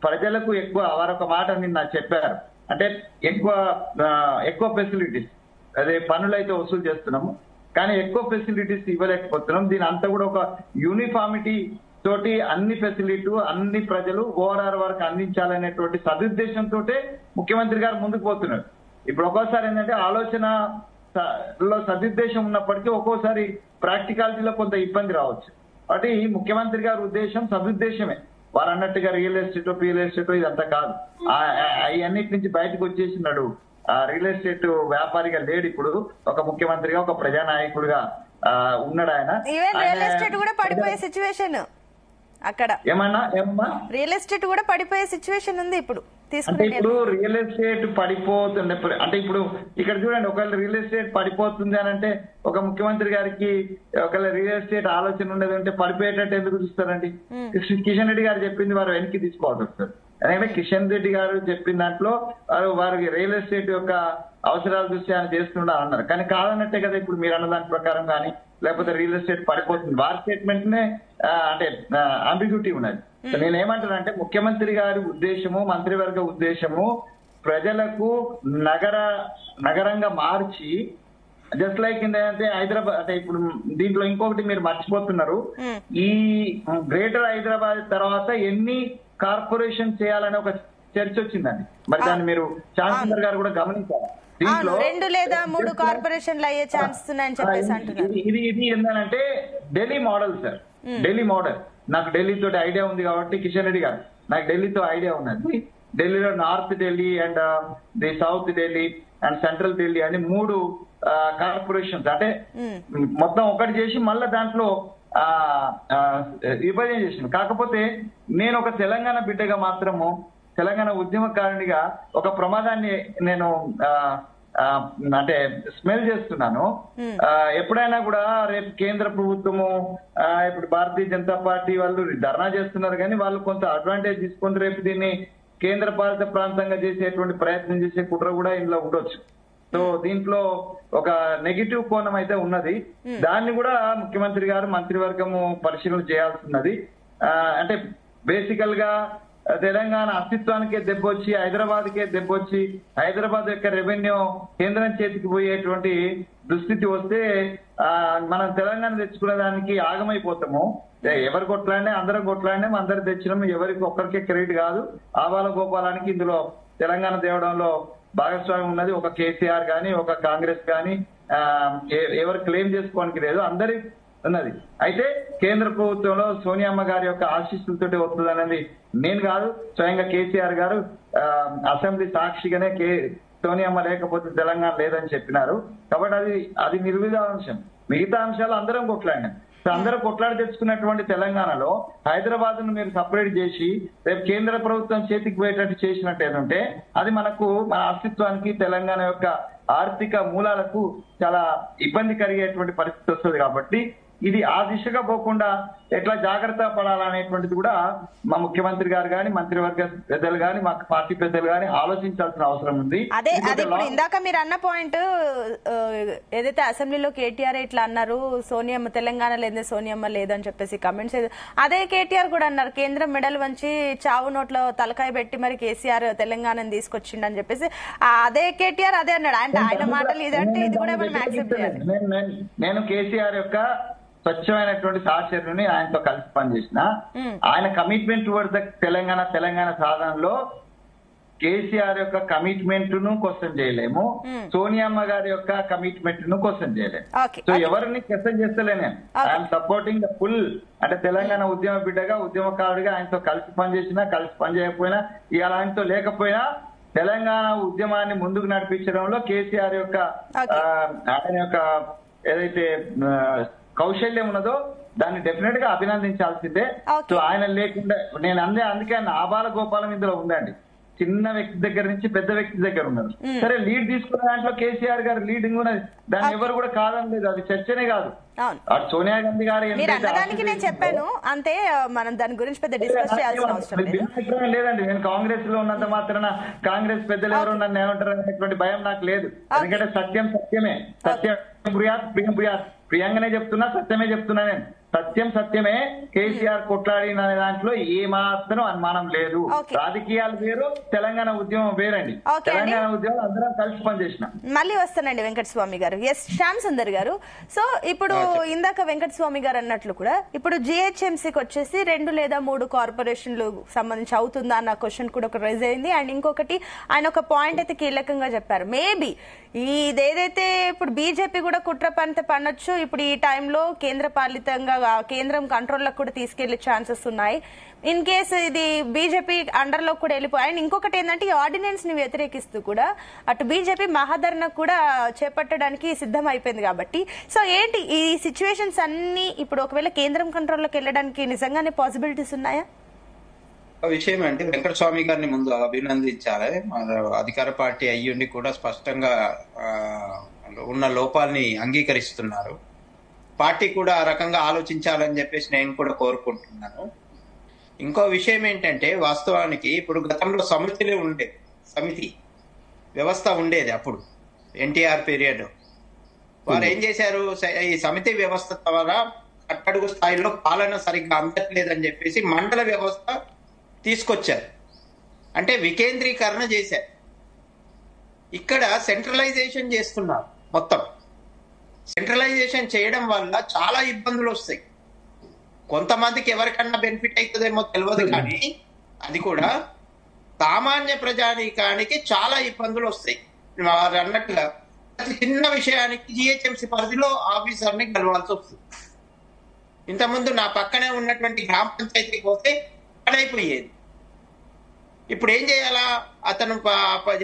ప్రజలకు ఎక్కువ వారొక మాట నిన్న చెప్పారు, అంటే ఎక్కువ ఫెసిలిటీస్, అదే పనులైతే వసూలు చేస్తున్నాము కానీ ఎక్కువ ఫెసిలిటీస్ ఇవ్వలేకపోతున్నాం. దీని అంతా కూడా ఒక యూనిఫామిటీ తోటి అన్ని ఫెసిలిటీ అన్ని ప్రజలు ఓఆర్ఆర్ వరకు అందించాలనేటువంటి సదుద్దేశంతో ముఖ్యమంత్రి గారు ముందుకు పోతున్నారు. ఇప్పుడు ఒక్కోసారి ఏంటంటే ఆలోచనలో సదుద్దేశం ఉన్నప్పటికీ ఒక్కోసారి ప్రాక్టికాలిటీలో కొంత ఇబ్బంది రావచ్చు. కాబట్టి ముఖ్యమంత్రి గారి ఉద్దేశం సదుద్దేశమే, వారు అన్నట్టుగా రియల్ ఎస్టేట్ పిఎల్ ఎస్టేట్ ఇదంతా కాదు, అన్నిటి నుంచి బయటకు వచ్చేసినాడు. రియల్ ఎస్టేట్ వ్యాపారిగా లేడు, ఇప్పుడు ఒక ముఖ్యమంత్రిగా ఒక ప్రజానాయకుడిగా ఉన్నాడు ఆయన.
రియల్ ఎస్టేట్ కూడా పడిపోయే సిచ్యువేషన్, అక్కడ ఏమన్నా రియల్ ఎస్టేట్ కూడా పడిపోయే సిచ్యువేషన్ ఉంది ఇప్పుడు.
అంటే ఇప్పుడు రియల్ ఎస్టేట్ పడిపోతుంది అంటే ఇప్పుడు ఇక్కడ చూడండి, ఒకవేళ రియల్ ఎస్టేట్ పడిపోతుంది అని అంటే ఒక ముఖ్యమంత్రి గారికి ఒకవేళ రియల్ ఎస్టేట్ ఆలోచన ఉండేది అంటే పడిపోయేటట్టు ఎందుకు చూస్తారండి? కిషన్ రెడ్డి గారు చెప్పింది వారు వెనక్కి తీసుకోవాల్సి వస్తారు. ఎందుకంటే కిషన్ రెడ్డి గారు చెప్పిన దాంట్లో వారికి రియల్ ఎస్టేట్ యొక్క అవసరాల దృష్ట్యా చేస్తున్నా అన్నారు, కానీ కాదన్నట్టే కదా ఇప్పుడు మీరు అన్న దాని ప్రకారం కానీ లేకపోతే రియల్ ఎస్టేట్ పడిపోతుంది. వారి స్టేట్మెంట్ నే అంటే అంబిగ్యూటీ ఉన్నది. నేనేమంటానంటే ముఖ్యమంత్రి గారి ఉద్దేశము మంత్రివర్గ ఉద్దేశము ప్రజలకు నగరంగా మార్చి, జస్ట్ లైక్ ఏంటంటే హైదరాబాద్, అంటే ఇప్పుడు దీంట్లో ఇంకొకటి మీరు మర్చిపోతున్నారు, ఈ గ్రేటర్ హైదరాబాద్ తర్వాత ఎన్ని కార్పొరేషన్ చేయాలని ఒక చర్చ వచ్చిందండి. మరి దాన్ని మీరు ఛాన్సలర్ గారు కూడా గమనించాలి. దీంట్లో
2 లేదా 3 కార్పొరేషన్లు అయ్యే ఛాన్స్ ఉన్నాయని చెప్పేసి అంటున్నారు.
ఇది ఏంటంటే Delhi model sir, Delhi model. నాకు ఢిల్లీతో ఐడియా ఉంది కాబట్టి కిషన్ రెడ్డి గారు, నాకు ఢిల్లీతో ఐడియా ఉన్నది. ఢిల్లీలో north Delhi and the south Delhi and central Delhi అని 3 కార్పొరేషన్స్, అంటే మొత్తం ఒకటి చేసి మళ్ళీ దాంట్లో విభజన చేసింది. కాకపోతే నేను ఒక తెలంగాణ బిడ్డగా మాత్రము, తెలంగాణ ఉద్యమకారునిగా ఒక ప్రమాదాన్ని నేను అంటే స్మెల్ చేస్తున్నాను. ఎప్పుడైనా కూడా రేపు కేంద్ర ప్రభుత్వము ఇప్పుడు భారతీయ జనతా పార్టీ వాళ్ళు ధర్నా చేస్తున్నారు కానీ వాళ్ళు కొంత అడ్వాంటేజ్ తీసుకొని రేపు దీన్ని కేంద్ర పాలిత ప్రాంతంగా చేసేటువంటి ప్రయత్నం చేసే కుట్ర కూడా ఇందులో ఉండొచ్చు. సో దీంట్లో ఒక నెగిటివ్ కోణం అయితే ఉన్నది, దాన్ని కూడా ముఖ్యమంత్రి గారు మంత్రివర్గము పరిశీలన చేయాల్సి. అంటే బేసికల్ గా తెలంగాణ అస్తిత్వానికే దెబ్బొచ్చి హైదరాబాద్కే దెబ్బొచ్చి హైదరాబాద్ యొక్క రెవెన్యూ కేంద్రం చేతికి పోయేటువంటి దుస్థితి వస్తే మనం తెలంగాణ తెచ్చుకునే దానికి ఆగమైపోతాము. ఎవరు కొట్లాడినా అందరం కొట్లాడినా అందరు తెచ్చినాము, ఎవరికి ఒక్కరికే క్రెడిట్ కాదు. ఆబాల గోపాలానికి ఇందులో తెలంగాణ తేవడంలో భాగస్వామ్యం ఉన్నది. ఒక కేసీఆర్ గాని ఒక కాంగ్రెస్ గాని ఎవరు క్లెయిమ్ చేసుకోవడానికి లేదు. అందరి ఉన్నది. అయితే కేంద్ర ప్రభుత్వంలో సోనియమ్మ గారి యొక్క ఆశీస్సులతోటి వస్తుంది అనేది నేను కాదు, స్వయంగా కేసీఆర్ గారు అసెంబ్లీ సాక్షిగానే సోనియమ్మ లేకపోతే తెలంగాణ లేదని చెప్పినారు. కాబట్టి అది నిర్విధాంశం. మిగతా అంశాలు అందరం కొట్లాడినాం. అందరూ కొట్లాడి తెచ్చుకున్నటువంటి తెలంగాణలో హైదరాబాద్ ను మీరు సపరేట్ చేసి రేపు కేంద్ర ప్రభుత్వం చేతికి పోయేటట్టు చేసినట్టు ఏదంటే అది మన అస్తిత్వానికి తెలంగాణ యొక్క ఆర్థిక మూలాలకు చాలా ఇబ్బంది కలిగేటువంటి పరిస్థితి వస్తుంది. కాబట్టి ఇది ఆ దిశగా పోకుండా ఎట్లా జాగ్రత్త పడాలనేటువంటిది కూడా మా ముఖ్యమంత్రి గారు కానీ మంత్రివర్గ పెద్దలు కానీ మా పార్టీ పెద్దలు కానీ ఆలోచించాల్సిన అవసరం ఉంది.
అదే ఇప్పుడు ఇందాక మీరు అన్న పాయింట్ ఏదైతే అసెంబ్లీలో కేటీఆర్ ఇట్లా అన్నారు, సోనియమ్మ తెలంగాణ లేదే సోనియమ్మ లేదని చెప్పేసి కమెంట్స్, అదే కేటీఆర్ కూడా అన్నారు కేంద్రం మెడల్ వంచి చావు నోట్లో తలకాయ పెట్టి మరి కేసీఆర్ తెలంగాణను తీసుకొచ్చిండని చెప్పేసి అదే కేటీఆర్ అదే అన్నాడు. ఆయన మాటలు ఇదంటే ఇది కూడా మనం యాక్సెప్ట్ చేయాలి.
నేను కేసీఆర్ యొక్క స్వచ్ఛమైనటువంటి సహచరుని ఆయనతో కలిసి పనిచేసిన ఆయన కమిట్మెంట్ టువర్డ్స్ ద తెలంగాణ సాధనలో కేసీఆర్ యొక్క కమిట్మెంట్ ను క్వశ్చన్ చేయలేము, సోనియమ్మ గారి యొక్క కమిట్మెంట్ ను క్వశ్చన్ చేయలేము. సో ఎవరిని క్వశ్చన్ చేస్తలే నేను. ఐఎమ్ సపోర్టింగ్ ద ఫుల్, అంటే తెలంగాణ ఉద్యమ బిడ్డగా ఉద్యమకారుడిగా ఆయనతో కలిసి పనిచేసినా కలిసి పనిచేయకపోయినా ఇవాళ ఆయనతో లేకపోయినా తెలంగాణ ఉద్యమాన్ని ముందుకు నడిపించడంలో కేసీఆర్ యొక్క ఆయన యొక్క ఏదైతే కౌశల్యం ఉన్నదో దాన్ని డెఫినెట్ గా అభినందించాల్సిందే. సో ఆయన లేకుండా నేను అందుకే ఆబాల గోపాలం ఇందులో ఉందండి. చిన్న వ్యక్తి దగ్గర నుంచి పెద్ద వ్యక్తి దగ్గర ఉన్నారు. సరే లీడ్ తీసుకున్న దాంట్లో కేసీఆర్ గారు లీడింగ్ ఉన్నది, దాన్ని ఎవరు కూడా కాదని లేదు, అది చర్చనే కాదు. సోనియా గాంధీ గారు
నేను చెప్పాను అంతే, మనం దాని గురించి పెద్ద డిస్కస్ చేయాల్సిన అవసరం
లేదండి. నేను కాంగ్రెస్ లో ఉన్నంత మాత్రాన కాంగ్రెస్ పెద్దలు ఎవరు నన్ను ఏమంటారు అనేటువంటి భయం నాకు లేదు. ఎందుకంటే సత్యమే, సత్యం ప్రియంగానే చెప్తున్నా, సత్యమే చెప్తున్నా. నేను సత్యమే. కేసీఆర్ కొట్లాడిన దాంట్లో ఏ మాత్రం అనుమానం లేదు. రాజకీయాలు వేరు, తెలంగాణ ఉద్యమం వేరండి. తెలంగాణ ఉద్యమం అందరం కలిసి పనిచేసిన.
మళ్ళీ వస్తానండి వెంకటస్వామి గారు. ఎస్ శ్యామ్ సుందర్ గారు. సో ఇప్పుడు ఇందాక వెంకటస్వామి గారు అన్నట్లు కూడా ఇప్పుడు జిహెచ్ఎంసీకి వచ్చేసి 2 లేదా 3 కార్పొరేషన్లు సంబంధించి అవుతుందా అన్న క్వశ్చన్ కూడా ఒక రైజ్ అయింది. అండ్ ఇంకొకటి ఆయన ఒక పాయింట్ అయితే కీలకంగా చెప్పారు, మేబీ ఇదేదైతే ఇప్పుడు బీజేపీ కూడా కుట్ర పంత పనొచ్చు, ఇప్పుడు ఈ టైంలో కేంద్ర పాలితంగా కేంద్రం కంట్రోల్లోకి కూడా తీసుకెళ్లే ఛాన్సెస్ ఉన్నాయి. ఇన్ కేసు ఇది బీజేపీ అండర్ లో కూడా వెళ్ళిపోయి. అండ్ ఇంకొకటి ఏంటంటే ఈ ఆర్డినెన్స్ ని వ్యతిరేకిస్తూ కూడా అటు బీజేపీ మహాధరణ కూడా చేపట్టడానికి సిద్ధం అయిపోయింది. కాబట్టి సో ఏంటి ఈ సిచ్యువేషన్స్ అన్ని ఇప్పుడు ఒకవేళ కేంద్రం కంట్రోల్లోకి వెళ్ళడానికి నిజంగానే పాసిబిలిటీస్ ఉన్నాయా?
విషయం అంటే వెంకటస్వామి గారిని ముందు అభినందించాలి. అధికార పార్టీ అయ్యుండి కూడా స్పష్టంగా ఉన్న లోపాలని అంగీకరిస్తున్నారు. పార్టీ కూడా ఆ రకంగా ఆలోచించాలని చెప్పేసి నేను కూడా కోరుకుంటున్నాను. ఇంకో విషయం ఏంటంటే వాస్తవానికి ఇప్పుడు గతంలో సమితి వ్యవస్థ ఉండేది. అప్పుడు ఎన్టీఆర్ పీరియడ్ వారు ఏం చేశారు, ఈ సమితి వ్యవస్థ ద్వారా కట్టడుగు స్థాయిలో పాలన సరిగ్గా అందట్లేదని చెప్పేసి మండల వ్యవస్థ తీసుకొచ్చారు. అంటే వికేంద్రీకరణ చేశారు. ఇక్కడ సెంట్రలైజేషన్ చేస్తున్నారు. మొత్తం సెంట్రలైజేషన్ చేయడం వల్ల చాలా ఇబ్బందులు వస్తాయి. కొంతమందికి ఎవరికన్నా బెనిఫిట్ అవుతుందేమో తెలియదు, కానీ అది కూడా సామాన్య ప్రజానీకానికి చాలా ఇబ్బందులు వస్తాయి. వారు అన్నట్టుగా ప్రతి చిన్న విషయానికి జిహెచ్ఎంసీ పరిధిలో ఆఫీసర్ని కలవాల్సి వస్తుంది. ఇంతకుముందు నా పక్కనే ఉన్నటువంటి గ్రామ పంచాయతీకి పోతే పని అయిపోయేది. ఇప్పుడు ఏం చేయాలా, అతను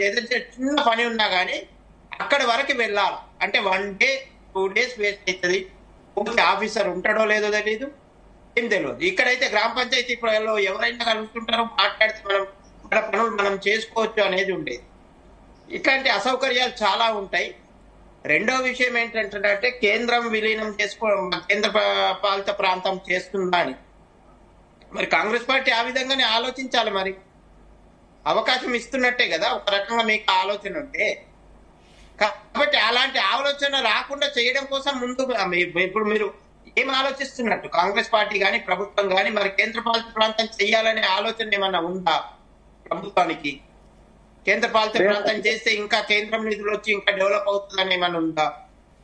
ఏదైతే చిన్న పని ఉన్నా కానీ అక్కడి వరకు వెళ్ళాలి అంటే 1 డే 2 డేస్ వేస్ట్ అవుతుంది. పోతే ఆఫీసర్ ఉంటాడో లేదో తెలియదు, ఏం తెలియదు. ఇక్కడైతే గ్రామ పంచాయతీ ఎవరైనా కలుగుతుంటారో మాట్లాడితే మన పనులు మనం చేసుకోవచ్చు అనేది ఉండేది. ఇట్లాంటి అసౌకర్యాలు చాలా ఉంటాయి. రెండో విషయం ఏంటంటే కేంద్రం విలీనం కేంద్ర పాలిత ప్రాంతం చేస్తుందా అని మరి కాంగ్రెస్ పార్టీ ఆ విధంగానే ఆలోచించాలి. మరి అవకాశం ఇస్తున్నట్టే కదా ఒక రకంగా మీకు ఆలోచన ఉంటే. కాబట్టి అలాంటి ఆలోచన రాకుండా చేయడం కోసం ముందు ఇప్పుడు మీరు ఏం ఆలోచిస్తున్నట్టు కాంగ్రెస్ పార్టీ కానీ ప్రభుత్వం కానీ మరి కేంద్ర పాలిత ప్రాంతం చేయాలనే ఆలోచన ఏమన్నా ఉందా ప్రభుత్వానికి? కేంద్ర పాలిత ప్రాంతం చేస్తే ఇంకా కేంద్రం నిధులు వచ్చి ఇంకా డెవలప్ అవుతుందని ఏమన్నా ఉందా?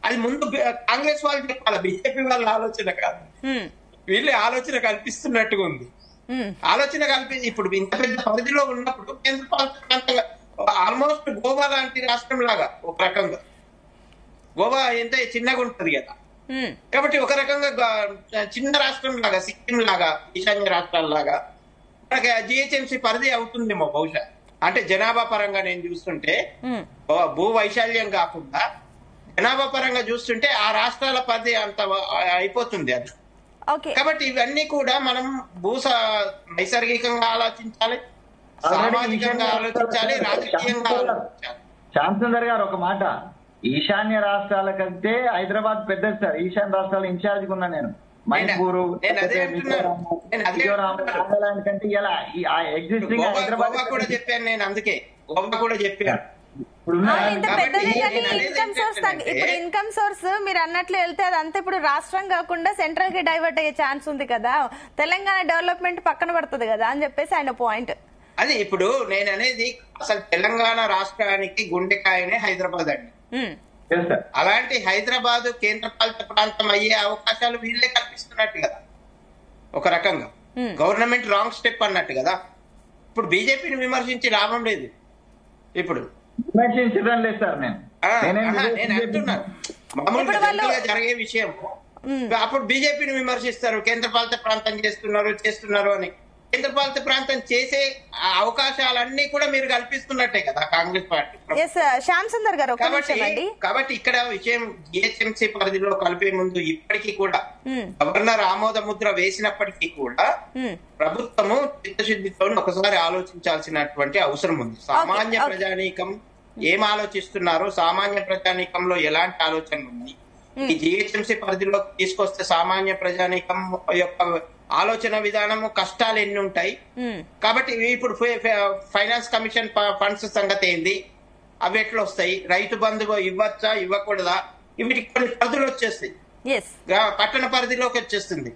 అది ముందు కాంగ్రెస్ వాళ్ళు చెప్పాలి, బీజేపీ వాళ్ళ ఆలోచన కాదు. వీళ్ళే ఆలోచన కల్పిస్తున్నట్టుగా ఉంది. ఆలోచన ఇప్పుడు ఇంత పెద్ద పరిధిలో ఉన్నప్పుడు కేంద్ర పాలిత ప్రాంతంగా ఆల్మోస్ట్ గోవా లాంటి రాష్ట్రం లాగా ఒక రకంగా, గోవా ఎంత చిన్నగా ఉంటది కదా, కాబట్టి ఒక రకంగా చిన్న రాష్ట్రం లాగా సిక్కిం లాగా ఈశాన్య రాష్ట్రాల లాగా మనకి జిహెచ్ఎంసీ పరిధి అవుతుందేమో బహుశా. అంటే జనాభా పరంగా నేను చూస్తుంటే భూ వైశాల్యం కాకుండా జనాభా పరంగా చూస్తుంటే ఆ రాష్ట్రాల పరిధి అంత అయిపోతుంది అది. కాబట్టి ఇవన్నీ కూడా మనం నైసర్గికంగా ఆలోచించాలి, సామాజికంగా ఆలోచించాలి, రాజకీయంగా ఆలోచించాలి.
శ్యామసుందర్ గారు ఒక మాట, ఈశాన్య రాష్ట్రాల కంటే హైదరాబాద్ పెద్దది సార్. ఈశాన్య రాష్ట్రాల ఇన్ఛార్జ్ ఉన్నా నేను. మణిపూర్, నాగాలాండ్ కంటే ఇలా ఎగ్జిస్టింగ్ హైదరాబాద్
కూడా చెప్పాను నేను. అందుకే గోవా కూడా చెప్పాను.
ఇప్పుడు ఇన్కమ్ సోర్స్ మీరు అన్నట్లు వెళ్తే అదంతా ఇప్పుడు రాష్ట్రం కాకుండా సెంట్రల్ కి డైవర్ట్ అయ్యే ఛాన్స్ ఉంది కదా, తెలంగాణ డెవలప్మెంట్ పక్కన పడుతుంది కదా అని చెప్పేసి ఆయన పాయింట్.
అది ఇప్పుడు నేను అనేది అసలు తెలంగాణ రాష్ట్రానికి గుండెకాయనే హైదరాబాద్ అండి. అలాంటి హైదరాబాద్ కేంద్రపాలిత ప్రాంతం అయ్యే అవకాశాలు వీళ్ళే కల్పిస్తున్నట్టు కదా ఒక రకంగా. గవర్నమెంట్ రాంగ్ స్టెప్ అన్నట్టు కదా. ఇప్పుడు బీజేపీని విమర్శించి లాభం లేదు. ఇప్పుడు
విమర్శించడం లేదు సార్.
నేను అంటున్నాను మామూలుగా జరిగే విషయం. అప్పుడు బీజేపీని విమర్శిస్తారు, కేంద్రపాలిత ప్రాంతం చేస్తున్నారు అని. కేంద్రపాలిత ప్రాంతం చేసే అవకాశాలన్నీ కూడా మీరు కల్పిస్తున్నట్టే కదా కాంగ్రెస్ పార్టీ. కాబట్టి ఇక్కడ విషయం జిహెచ్ఎంసీ పరిధిలో కలిపే ముందు ఇప్పటికీ కూడా గవర్నర్ ఆమోద ముద్ర వేసినప్పటికీ కూడా ప్రభుత్వము చిత్తశుద్ధితో ఒకసారి ఆలోచించాల్సినటువంటి అవసరం ఉంది. సామాన్య ప్రజానీకం ఏం ఆలోచిస్తున్నారు, సామాన్య ప్రజానీకంలో ఎలాంటి ఆలోచన ఉంది, ఈ జిహెచ్ఎంసీ పరిధిలోకి తీసుకొస్తే సామాన్య ప్రజానీకం యొక్క ఆలోచన విధానము కష్టాలు ఎన్ని ఉంటాయి. కాబట్టి ఇప్పుడు ఫైనాన్స్ కమిషన్ ఫండ్స్ సంగతి ఏంది, అవి ఎట్లా వస్తాయి, రైతు బంధు ఇవ్వచ్చా ఇవ్వకూడదా, వీటికి కొన్ని పరిధులు వచ్చేస్తాయి, పట్టణ పరిధిలోకి వచ్చేస్తుంది.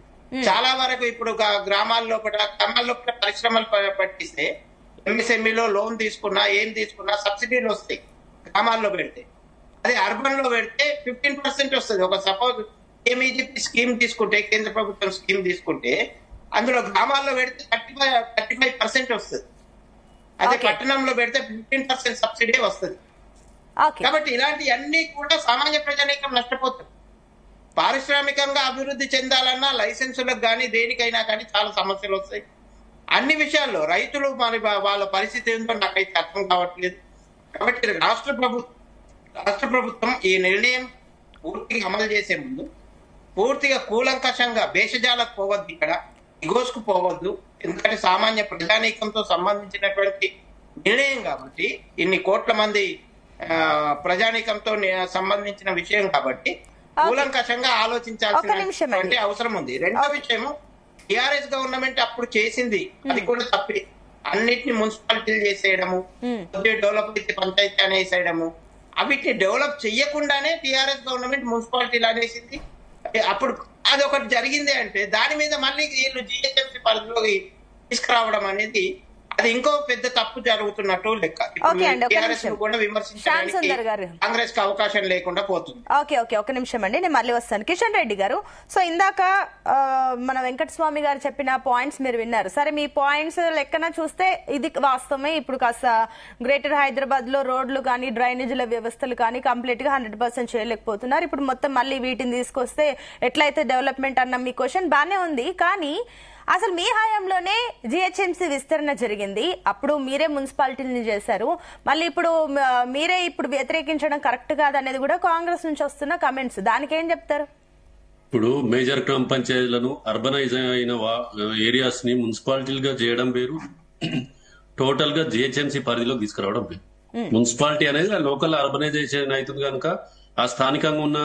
చాలా వరకు ఇప్పుడు గ్రామాల్లో పరిశ్రమలు పట్టిస్తే ఎంఎస్ఎంఈలో లోన్ తీసుకున్నా ఏం తీసుకున్నా సబ్సిడీలు వస్తాయి గ్రామాల్లో పెడితే. అదే అర్బన్ లో పెడితే 15% వస్తుంది. ఒక సపోజ్ ఏమీజీపీ స్కీమ్ తీసుకుంటే, కేంద్ర ప్రభుత్వం స్కీమ్ తీసుకుంటే అందులో గ్రామాల్లో పెడితే 35% వస్తుంది. అదే పట్టణంలో పెడితే 15% సబ్సిడీ వస్తుంది. కాబట్టి ఇలాంటి అన్ని కూడా సామాన్య ప్రజానీకం నష్టపోతుంది. పారిశ్రామికంగా అభివృద్ధి చెందాలన్నా లైసెన్సులకు కానీ దేనికైనా కానీ చాలా సమస్యలు వస్తాయి. అన్ని విషయాల్లో రైతులు మరి వాళ్ళ పరిస్థితి ఏంటో నాకైతే అర్థం కావట్లేదు. కాబట్టి రాష్ట్ర ప్రభుత్వం ఈ నిర్ణయం పూర్తిగా అమలు చేసే ముందు పూర్తిగా కూలంకషంగా భేషజాలకు పోవద్దు, ఇక్కడ ఇగోస్కు పోవద్దు. ఎందుకంటే సామాన్య ప్రజానీకంతో సంబంధించినటువంటి నిర్ణయం కాబట్టి, ఇన్ని కోట్ల మంది ప్రజానీకంతో సంబంధించిన విషయం కాబట్టి కూలంకషంగా ఆలోచించాల్సినటువంటి అవసరం ఉంది. రెండో విషయము, టిఆర్ఎస్ గవర్నమెంట్ అప్పుడు చేసింది అది కూడా తప్పే. అన్నిటిని మున్సిపాలిటీలు చేసేయడము, డెవలప్ అయితే పంచాయతీ అనేసేయడము, వీటిని డెవలప్ చెయ్యకుండానే టిఆర్ఎస్ గవర్నమెంట్ మున్సిపాలిటీలు అనేసింది. అప్పుడు అది ఒకటి జరిగింది అంటే దాని మీద మళ్ళీ వీళ్ళు జిహెచ్ఎంసీ పరిధిలోకి తీసుకురావడం అనేది అది ఇంకో పెద్ద తప్పు జరుగుతున్నట్టు లెక్క. టిఆర్ఎస్ కూడా విమర్శించడానికి కాంగ్రెస్ కి అవకాశం లేకుండా పోతుంది.
ఒక నిమిషం అండి, నేను మళ్ళీ వస్తాను. కిషన్ రెడ్డి గారు, సో ఇందాక మన వెంకటస్వామి గారు చెప్పిన పాయింట్స్ మీరు విన్నారు. సరే, మీ పాయింట్స్ లెక్కన చూస్తే ఇది వాస్తవమే. ఇప్పుడు కాస్త గ్రేటర్ హైదరాబాద్ లో రోడ్లు కానీ డ్రైనేజీల వ్యవస్థలు కానీ కంప్లీట్ గా 100% చేయలేకపోతున్నారు. ఇప్పుడు మొత్తం మళ్ళీ వీటిని తీసుకొస్తే ఎట్లయితే డెవలప్మెంట్ అన్న మీ క్వశ్చన్ బానే ఉంది. కానీ అసలు మీ హయాంలోనే జిహెచ్ఎంసీ విస్తరణ జరిగింది, అప్పుడు మీరే మున్సిపాలిటీని చేశారు. మళ్ళీ ఇప్పుడు మీరే ఇప్పుడు వ్యతిరేకించడం కరెక్ట్ కాదనేది కూడా కాంగ్రెస్ నుంచి వస్తున్న కమెంట్స్, దానికి ఏం చెప్తారు?
ఇప్పుడు మేజర్ గ్రామ పంచాయతీలను అర్బనైజ్ అయిన ఏరియాస్ ని మున్సిపాలిటీలుగా చేయడం వేరు, టోటల్ గా జిహెచ్ఎంసీ పరిధిలోకి తీసుకురావడం వేరు. మున్సిపాలిటీ అనేది లోకల్ అర్బనైజేషన్ అవుతుంది కనుక ఆ స్థానికంగా ఉన్న